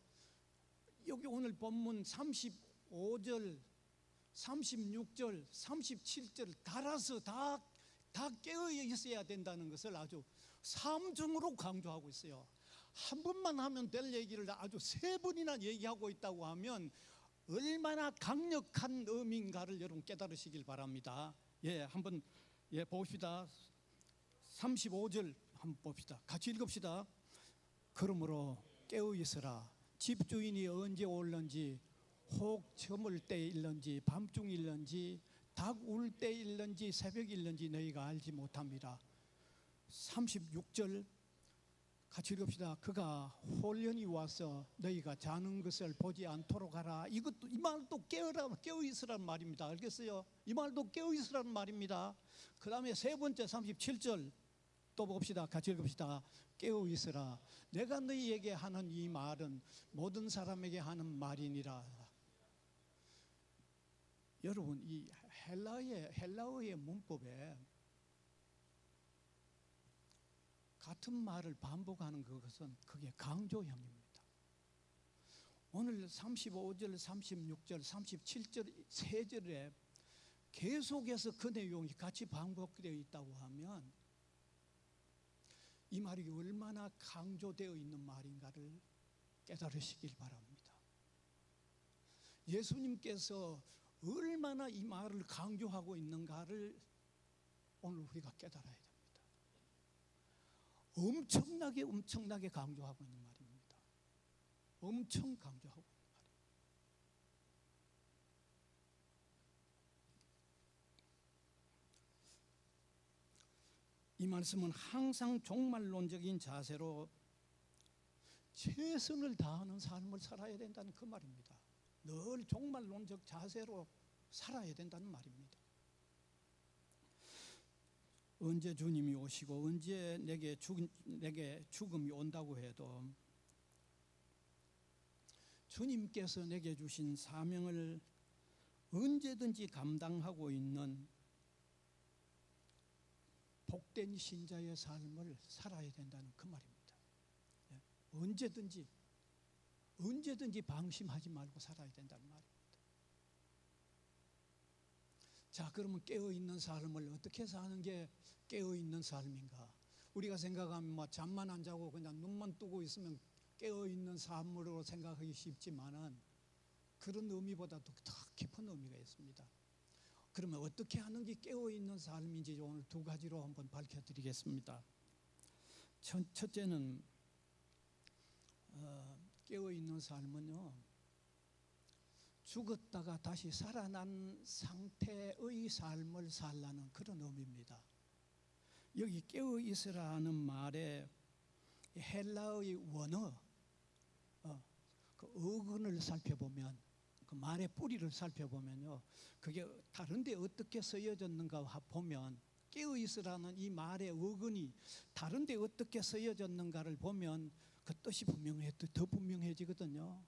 여기 오늘 본문 35절, 36절, 37절 달아서 다 깨어 있어야 된다는 것을 아주 삼중으로 강조하고 있어요. 한 번만 하면 될 얘기를 아주 세 번이나 얘기하고 있다고 하면 얼마나 강력한 의미인가를 여러분 깨달으시길 바랍니다. 예, 한번 봅시다. 35절 한번 봅시다. 같이 읽읍시다. 그러므로 깨어 있으라. 집주인이 언제 올는지, 혹 저물 때일는지, 밤중일는지, 닭 울 때일는지, 새벽일는지 너희가 알지 못합니다. 36절 같이 읽읍시다. 그가 홀연히 와서 너희가 자는 것을 보지 않도록 하라. 이 말도 깨어 있으라는 말입니다. 알겠어요? 이 말도 깨어 있으라는 말입니다. 그 다음에 세 번째 37절 또 봅시다. 같이 읽읍시다. 깨어 있으라. 내가 너희에게 하는 이 말은 모든 사람에게 하는 말이니라. 여러분, 이 헬라어의 문법에 같은 말을 반복하는 그것은 그게 강조형입니다. 오늘 35절, 36절, 37절 세 절에 계속해서 그 내용이 같이 반복되어 있다고 하면 이 말이 얼마나 강조되어 있는 말인가를 깨달으시길 바랍니다. 예수님께서 얼마나 이 말을 강조하고 있는가를 오늘 우리가 깨달아야 됩니다. 엄청나게 강조하고 있는 말입니다. 엄청 강조하고 있는 말입니다. 이 말씀은 항상 종말론적인 자세로 최선을 다하는 삶을 살아야 된다는 그 말입니다. 늘 종말론적 자세로 살아야 된다는 말입니다. 언제 주님이 오시고 언제 내게 죽음이 온다고 해도 주님께서 내게 주신 사명을 언제든지 감당하고 있는 복된 신자의 삶을 살아야 된다는 그 말입니다. 언제든지 방심하지 말고 살아야 된다는 말입니다. 자, 그러면 깨어있는 삶을 어떻게 사는 게 깨어있는 삶인가? 우리가 생각하면 잠만 안 자고 그냥 눈만 뜨고 있으면 깨어있는 삶으로 생각하기 쉽지만은 그런 의미보다도 더 깊은 의미가 있습니다. 그러면 어떻게 하는 게 깨어있는 삶인지 오늘 두 가지로 한번 밝혀드리겠습니다. 첫째는 깨어있는 삶은요, 죽었다가 다시 살아난 상태의 삶을 살라는 그런 의미입니다. 여기 깨어있으라 하는 말에 헬라의 원어, 그 어근을 살펴보면, 그 말의 뿌리를 살펴보면요, 그게 다른데 어떻게 쓰여졌는가 보면, 깨어있으라는 이 말의 어근이 다른데 어떻게 쓰여졌는가를 보면 그 뜻이 더 분명해지거든요.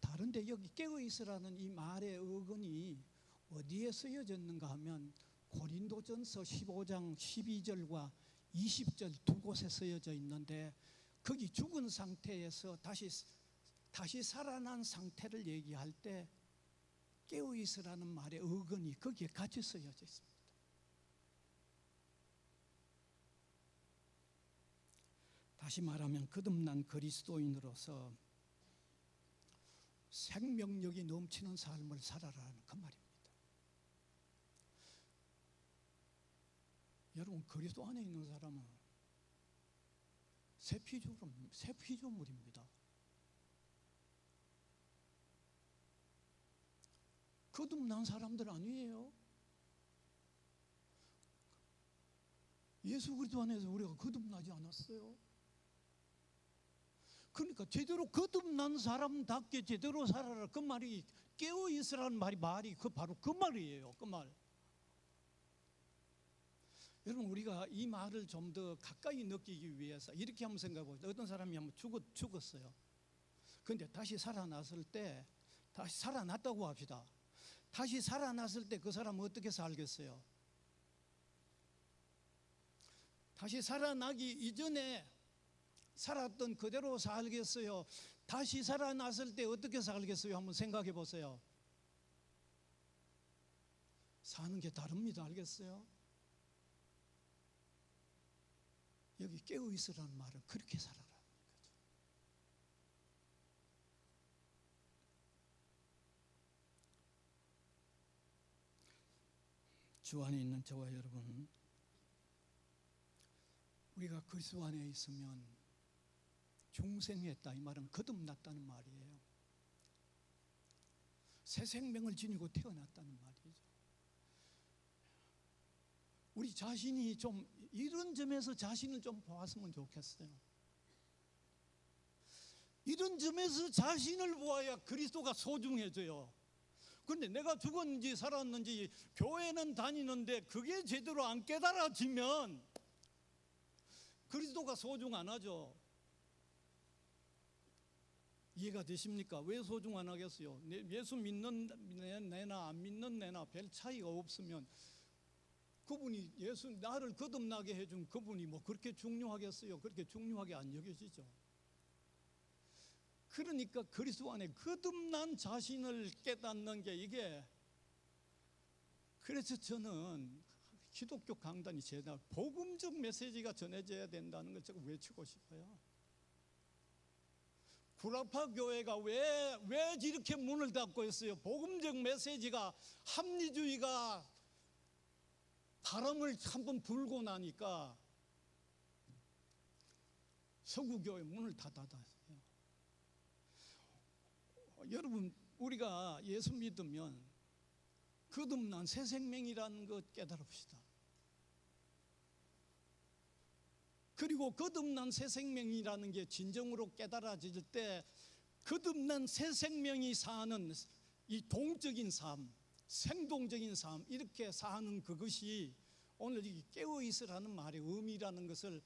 다른데 여기 깨어있으라는 이 말의 어근이 어디에 쓰여졌는가 하면 고린도전서 15장 12절과 20절 두 곳에 쓰여져 있는데, 거기 죽은 상태에서 다시 살아난 상태를 얘기할 때 깨어있으라는 말의 어근이 거기에 같이 쓰여져 있습니다. 다시 말하면 거듭난 그리스도인으로서 생명력이 넘치는 삶을 살아라는 그 말입니다. 여러분, 그리스도 안에 있는 사람은 새 피조물입니다. 거듭난 사람들 아니에요? 예수 그리스도 안에서 우리가 거듭나지 않았어요? 그러니까 제대로 거듭난 사람답게 제대로 살아라, 그 말이 깨어 있으라는 말이 바로 그 말이에요. 그 말. 여러분, 우리가 이 말을 좀 더 가까이 느끼기 위해서 이렇게 한번 생각해 보세요. 어떤 사람이 한번 죽었어요. 그런데 다시 살아났을 때, 다시 살아났다고 합시다. 다시 살아났을 때 그 사람은 어떻게 살겠어요? 다시 살아나기 이전에 살았던 그대로 살겠어요? 다시 살아났을 때 어떻게 살겠어요? 한번 생각해 보세요. 사는 게 다릅니다. 알겠어요? 여기 깨어 있으라는 말은 그렇게 살아라는 거죠. 주 안에 있는 저와 여러분, 우리가 그리스도 안에 있으면 중생했다, 이 말은 거듭났다는 말이에요. 새 생명을 지니고 태어났다는 말이죠. 우리 자신이 좀 이런 점에서 자신을 좀 보았으면 좋겠어요. 이런 점에서 자신을 보아야 그리스도가 소중해져요. 그런데 내가 죽었는지 살았는지 교회는 다니는데 그게 제대로 안 깨달아지면 그리스도가 소중 안 하죠. 이해가 되십니까? 왜 소중 안 하겠어요? 예수 믿는 내나 안 믿는 내나 별 차이가 없으면 그분이 나를 거듭나게 해준 그분이 뭐 그렇게 중요하겠어요? 그렇게 중요하게 안 여겨지죠. 그러니까 그리스도 안에 거듭난 자신을 깨닫는 게 이게, 그래서 저는 기독교 강단이 제가 복음적 메시지가 전해져야 된다는 걸 제가 외치고 싶어요. 구라파 교회가 왜 이렇게 문을 닫고 있어요? 복음적 메시지가, 합리주의가 바람을 한번 불고 나니까 서구교회 문을 다 닫았어요. 여러분, 우리가 예수 믿으면 거듭난 새 생명이라는 것 깨달읍시다. 그리고 거듭난 새 생명이라는 게 진정으로 깨달아질 때 거듭난 새 생명이 사는 이 동적인 삶, 생동적인 삶, 이렇게 사는 그것이 오늘 이 깨어 있으라는 말의 의미라는 것을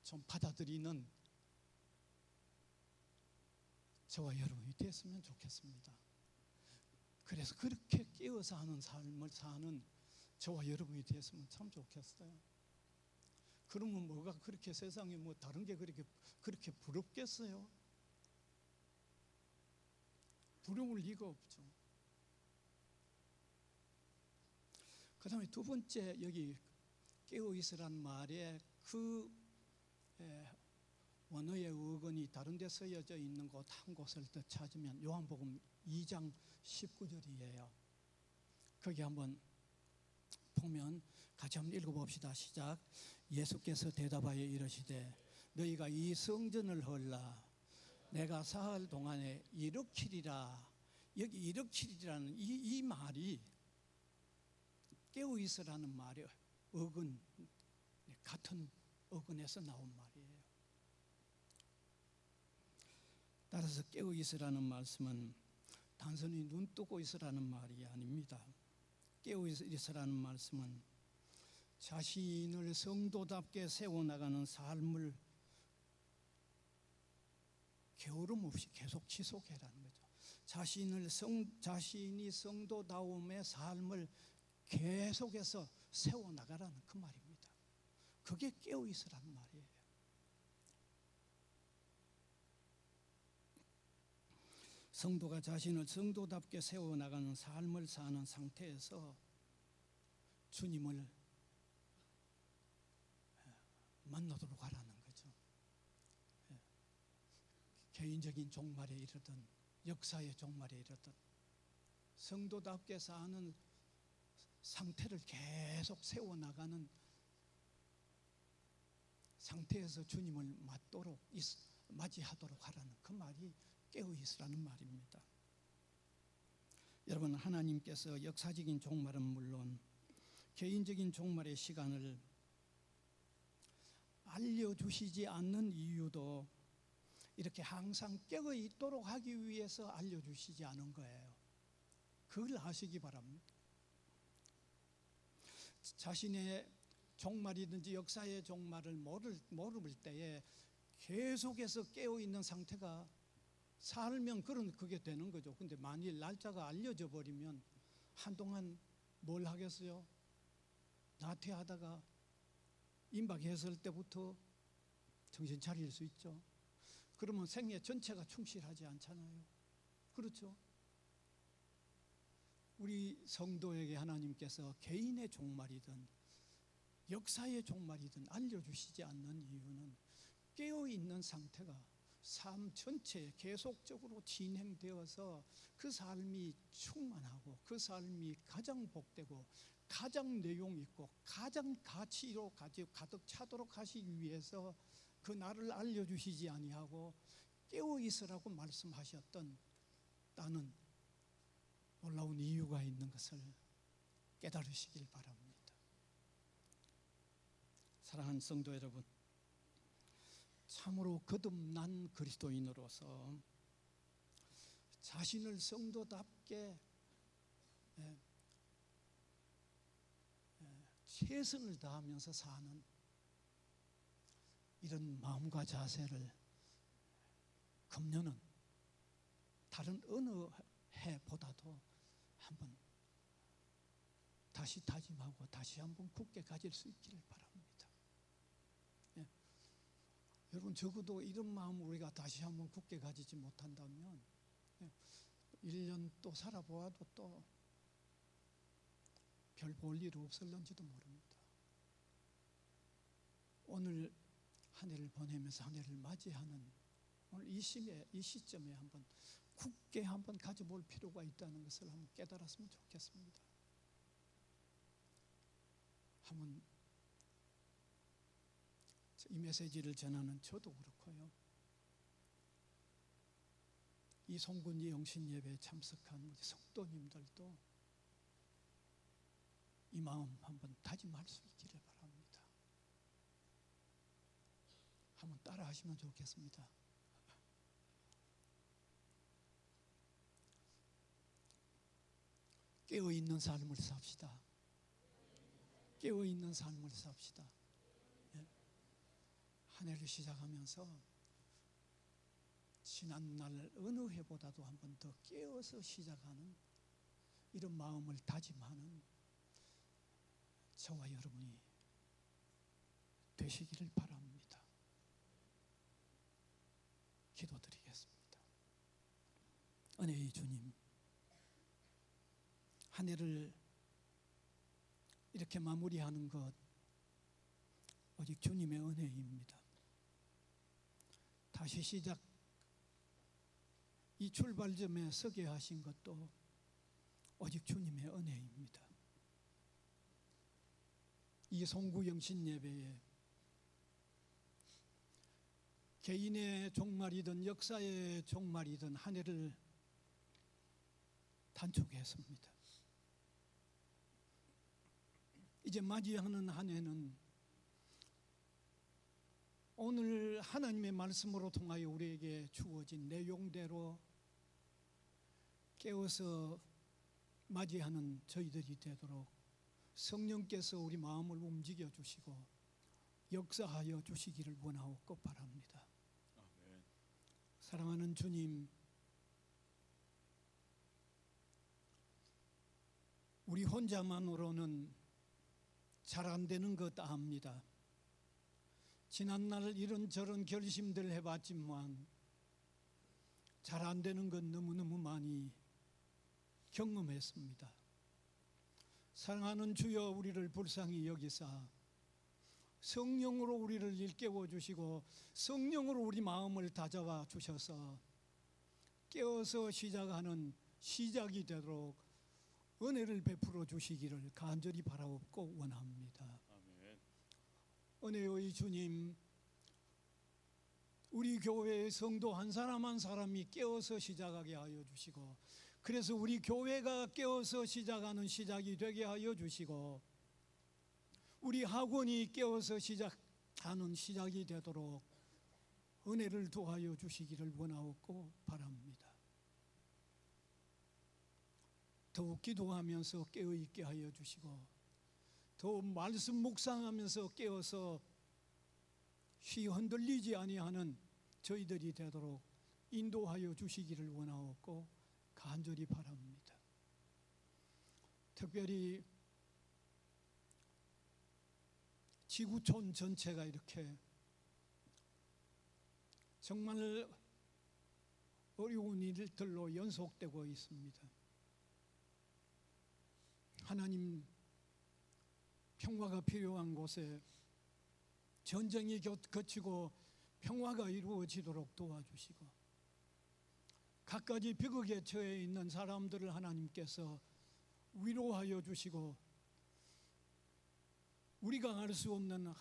좀 받아들이는 저와 여러분이 됐으면 좋겠습니다. 그래서 그렇게 깨어서 하는 삶을 사는 저와 여러분이 됐으면 참 좋겠어요. 그러면 뭐가 그렇게 세상에 뭐 다른 게 그렇게 부럽겠어요? 부러울 리가 없죠. 그 다음에 두 번째, 여기 깨어 있으라는 말에 그 원어의 어근이 다른 데 쓰여져 있는 곳 한 곳을 더 찾으면 요한복음 2장 19절이에요. 거기 한번 보면 같이 한번 읽어봅시다. 시작. 예수께서 대답하여 이르시되 너희가 이 성전을 헐라 내가 사흘 동안에 일으키리라. 여기 일으키리라는 이 말이 깨어 있으라는 말이 어근, 같은 어근에서 나온 말이에요. 따라서 깨어 있으라는 말씀은 단순히 눈 뜨고 있으라는 말이 아닙니다. 깨어 있으라는 말씀은 자신을 성도답게 세워나가는 삶을 게으름 없이 계속 지속해라는 거죠. 자신이 성도다움의 삶을 계속해서 세워나가라는 그 말입니다. 그게 깨어 있으라는 말이에요. 성도가 자신을 성도답게 세워나가는 삶을 사는 상태에서 주님을 만나도록 하라는 거죠. 개인적인 종말에 이르든 역사의 종말에 이르든 성도답게 사는 상태를 계속 세워나가는 상태에서 주님을 맞이하도록 하라는 그 말이 깨어 있으라는 말입니다. 여러분, 하나님께서 역사적인 종말은 물론 개인적인 종말의 시간을 알려주시지 않는 이유도 이렇게 항상 깨어 있도록 하기 위해서 알려주시지 않은 거예요. 그걸 아시기 바랍니다. 자신의 종말이든지 역사의 종말을 모를 때에 계속해서 깨어 있는 상태가 살면 그게 되는 거죠. 근데 만일 날짜가 알려져 버리면 한동안 뭘 하겠어요? 나태하다가 임박했을 때부터 정신 차릴 수 있죠. 그러면 생애 전체가 충실하지 않잖아요. 그렇죠? 우리 성도에게 하나님께서 개인의 종말이든 역사의 종말이든 알려주시지 않는 이유는 깨어있는 상태가 삶 전체에 계속적으로 진행되어서 그 삶이 충만하고 그 삶이 가장 복되고 가장 내용 있고 가장 가치로 가득 차도록 하시기 위해서 그 날을 알려주시지 아니하고 깨어 있으라고 말씀하셨던 나는 놀라운 이유가 있는 것을 깨달으시길 바랍니다. 사랑하는 성도 여러분, 참으로 거듭난 그리스도인으로서 자신을 성도답게 최선을 다하면서 사는 이런 마음과 자세를 금년은 다른 어느 해보다도 한번 다시 다짐하고 다시 한번 굳게 가질 수 있기를 바랍니다. 예. 여러분, 적어도 이런 마음 우리가 다시 한번 굳게 가지지 못한다면 1년 또 살아보아도 또 별 볼 일 없을런지도 모릅니다. 오늘 한 해를 보내면서 한 해를 맞이하는 오늘 이 시점에 한번 굳게 한번 가져볼 필요가 있다는 것을 한번 깨달았으면 좋겠습니다. 한번 이 메시지를 전하는 저도 그렇고요. 이 송군이 영신 예배에 참석한 우리 성도님들도 이 마음 한번 다짐할 수 있기를 바랍니다. 한번 따라 하시면 좋겠습니다. 깨어있는 삶을 삽시다. 깨어있는 삶을 삽시다. 예? 한 해를 시작하면서 지난날 어느 해보다도 한 번 더 깨어서 시작하는 이런 마음을 다짐하는 저와 여러분이 되시기를 바랍니다. 기도드리겠습니다. 은혜의 주님, 한 해를 이렇게 마무리하는 것 오직 주님의 은혜입니다. 다시 시작, 이 출발점에 서게 하신 것도 오직 주님의 은혜입니다. 이 송구 영신 예배에 개인의 종말이든 역사의 종말이든 한 해를 단축했습니다. 이제 맞이하는 한 해는 오늘 하나님의 말씀으로 통하여 우리에게 주어진 내용대로 깨어서 맞이하는 저희들이 되도록 성령께서 우리 마음을 움직여 주시고 역사하여 주시기를 원하옵고 바랍니다. 아멘. 사랑하는 주님, 우리 혼자만으로는 잘 안 되는 것 압니다. 지난날 이런저런 결심들 해봤지만 잘 안 되는 건 너무너무 많이 경험했습니다. 사랑하는 주여, 우리를 불쌍히 여기사 성령으로 우리를 일깨워 주시고 성령으로 우리 마음을 다잡아 주셔서 깨어서 시작하는 시작이 되도록 은혜를 베풀어 주시기를 간절히 바라옵고 원합니다. 아멘. 은혜의 주님, 우리 교회의 성도 한 사람 한 사람이 깨어서 시작하게 하여 주시고 그래서 우리 교회가 깨어서 시작하는 시작이 되게 하여 주시고 우리 학원이 깨어서 시작하는 시작이 되도록 은혜를 도하여 주시기를 원하옵고 바랍니다. 더욱 기도하면서 깨어있게 하여 주시고 더욱 말씀 묵상하면서 깨어서 쉬 흔들리지 아니하는 저희들이 되도록 인도하여 주시기를 원하옵고 간절히 바랍니다. 특별히 지구촌 전체가 이렇게 정말 어려운 일들로 연속되고 있습니다. 하나님, 평화가 필요한 곳에 전쟁이 그치고 평화가 이루어지도록 도와주시고 갖가지 비극에 처해 있는 사람들을 하나님께서 위로하여 주시고 우리가 알 수 없는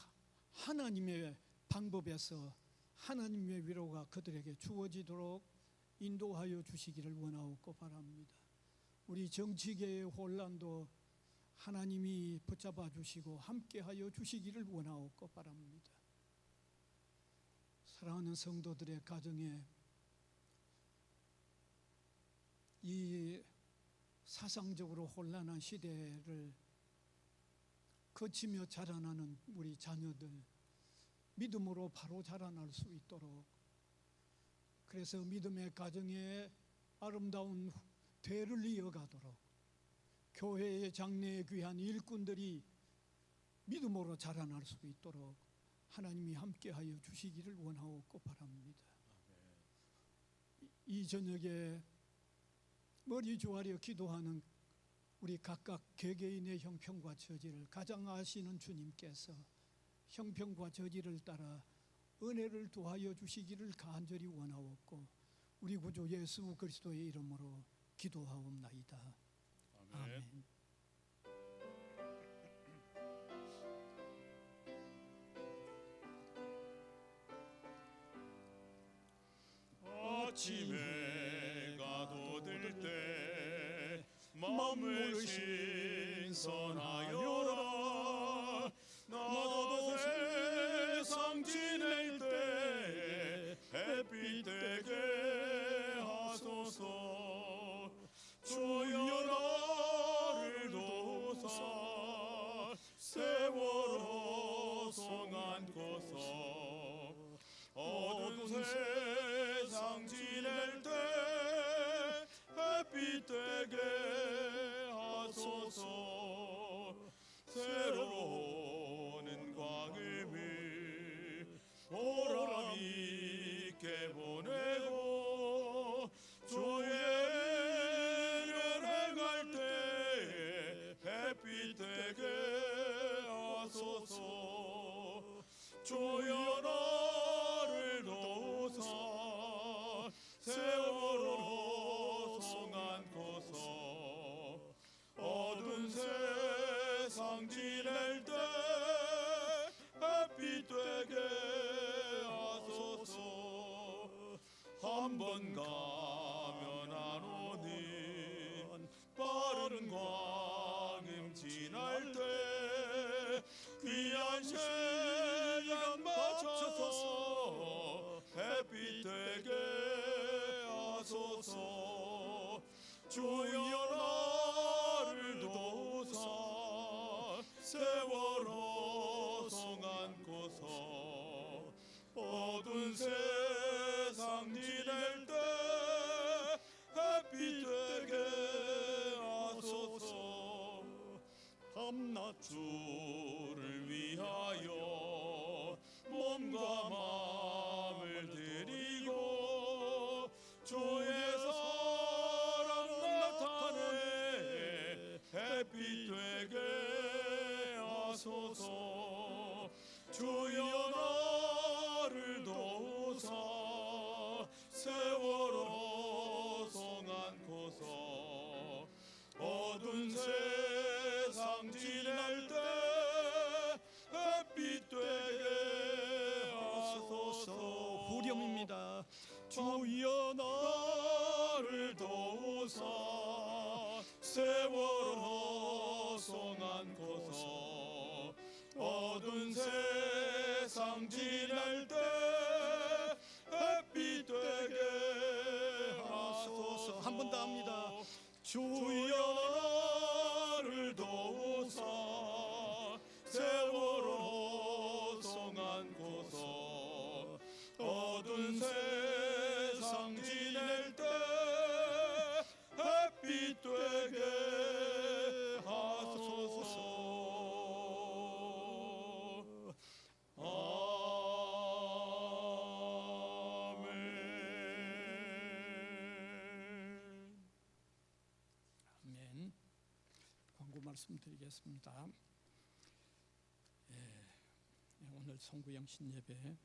하나님의 방법에서 하나님의 위로가 그들에게 주어지도록 인도하여 주시기를 원하옵고 바랍니다. 우리 정치계의 혼란도 하나님이 붙잡아 주시고 함께하여 주시기를 원하옵고 바랍니다. 사랑하는 성도들의 가정에 이 사상적으로 혼란한 시대를 거치며 자라나는 우리 자녀들 믿음으로 바로 자라날 수 있도록, 그래서 믿음의 가정에 아름다운 대를 이어가도록 교회의 장래에 귀한 일꾼들이 믿음으로 자라날 수 있도록 하나님이 함께하여 주시기를 원하옵고 바랍니다. 이 저녁에 머리 조아려 기도하는 우리 각각 개개인의 형편과 처지를 가장 아시는 주님께서 형편과 처지를 따라 은혜를 도하여 주시기를 간절히 원하옵고 우리 구주 예수 그리스도의 이름으로 기도하옵나이다. 아멘. 아침에 가도들 때 마음을 신선하여라. 나도 세상 지낼 때 햇빛 되게 하소서. 주여 나를 도우사 세월호 송안고서. 어두운 세상 지낼 때 햇빛 되게 하소서. 새로운 광음을 보람 있게 보내고 주의 일을 행할 때 햇빛 되게 하소서. 주여 나를 도우사 세월호 송안고서. 어두운 세상 지낼 때 햇빛 되게 하소서. 한 번 가면 안 오는 빠른 광음 지날 때 귀한 시간 맞춰서 햇빛 되게 하소서. 주여 나를 도우사 세월호 송안고서. 어두운 세상 지낼 때 햇빛 되게 하소서. 밤낮 주를 위하여 몸과 마음을 드리고 주의 사랑 나타내 햇빛 되게 하소서. 주여 나를 도우사 세월호 송안고서. 어두운 세상 지낼 때 햇빛 되게 하소서. 후렴입니다. 주여 나를 도우사 세월호 송 안고서 어두운 세상 지날 때 햇빛 되게 하소서. 한 번 더 합니다. 주여 나를 도우사 세월호 송 안고서 어두운 세상 지낼 때 햇빛 되게 하소서. 아멘. 아멘. 광고 말씀드리겠습니다. 오늘 송구영신 예배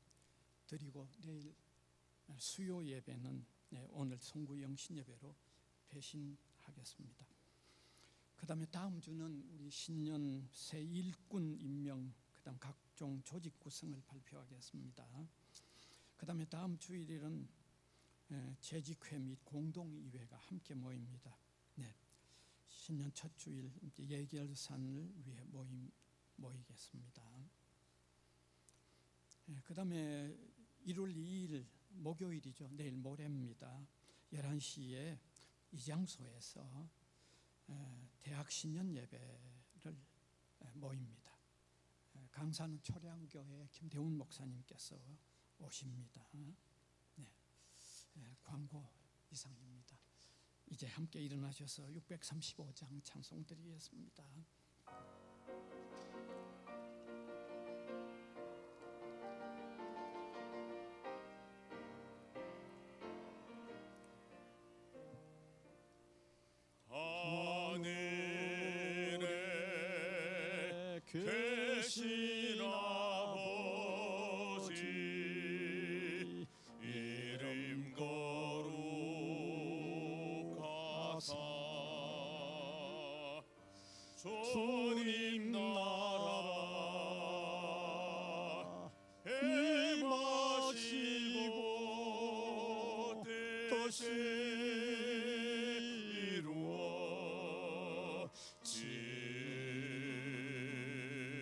드리고 내일 수요 예배는 오늘 송구영신 예배로 배신하겠습니다. 그 다음에 다음 주는 우리 신년 새 일꾼 임명, 그 다음 각종 조직 구성을 발표하겠습니다. 그 다음에 다음 주일에는 재직회 및 공동의회가 함께 모입니다. 네. 신년 첫 주일 예결산을 위해 모이겠습니다. 그 다음에 1월 2일 목요일이죠. 내일 모레입니다. 11시에 이 장소에서 대학 신년 예배를 모입니다. 강사는 초량교회 김대훈 목사님께서 오십니다. 네. 광고 이상입니다. 이제 함께 일어나셔서 635장 찬송 드리겠습니다. 하늘에 계신 아버지 이름 거룩하사 주님 나라 임하시고 뜻이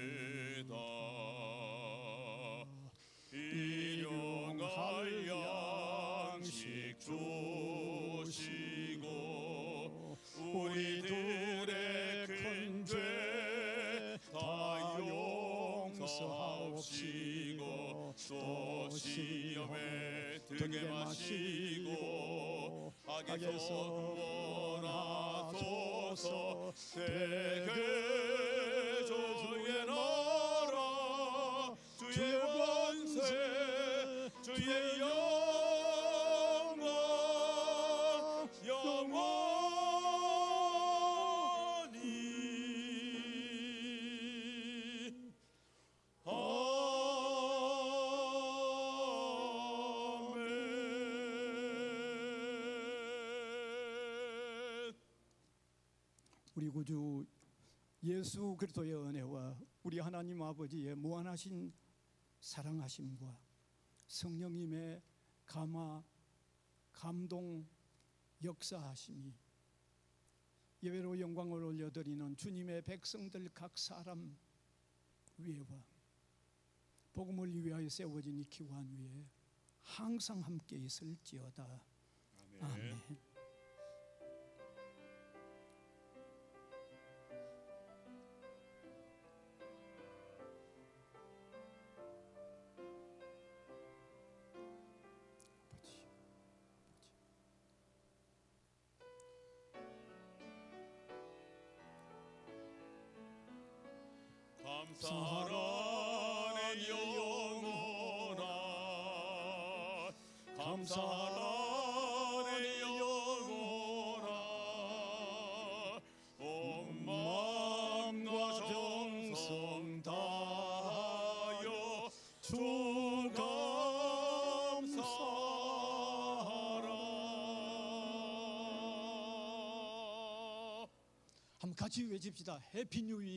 이루어지다. 일용할 양식 주시고 우리들의 큰 죄 다 용서하옵시고 또 시험에 들게 마시고 악에서 구원하소서. 대개 주의 나라 주의 권세 주의 영광 영원히 아멘. 우리 구주 예수 그리스도의 은혜와 우리 하나님 아버지의 무한하신 사랑하심과 성령님의 감화, 감동, 역사하심이 예배로 영광을 올려드리는 주님의 백성들 각 사람 위에와 복음을 위하여 세워진 이 기관 위에 항상 함께 있을지어다. 아멘. 감사하라네 영원한 감사하라네 영원한 온 마음과 정성 다하여 주 감사하라. 한번 같이 외칩시다. 해피 뉴 이어.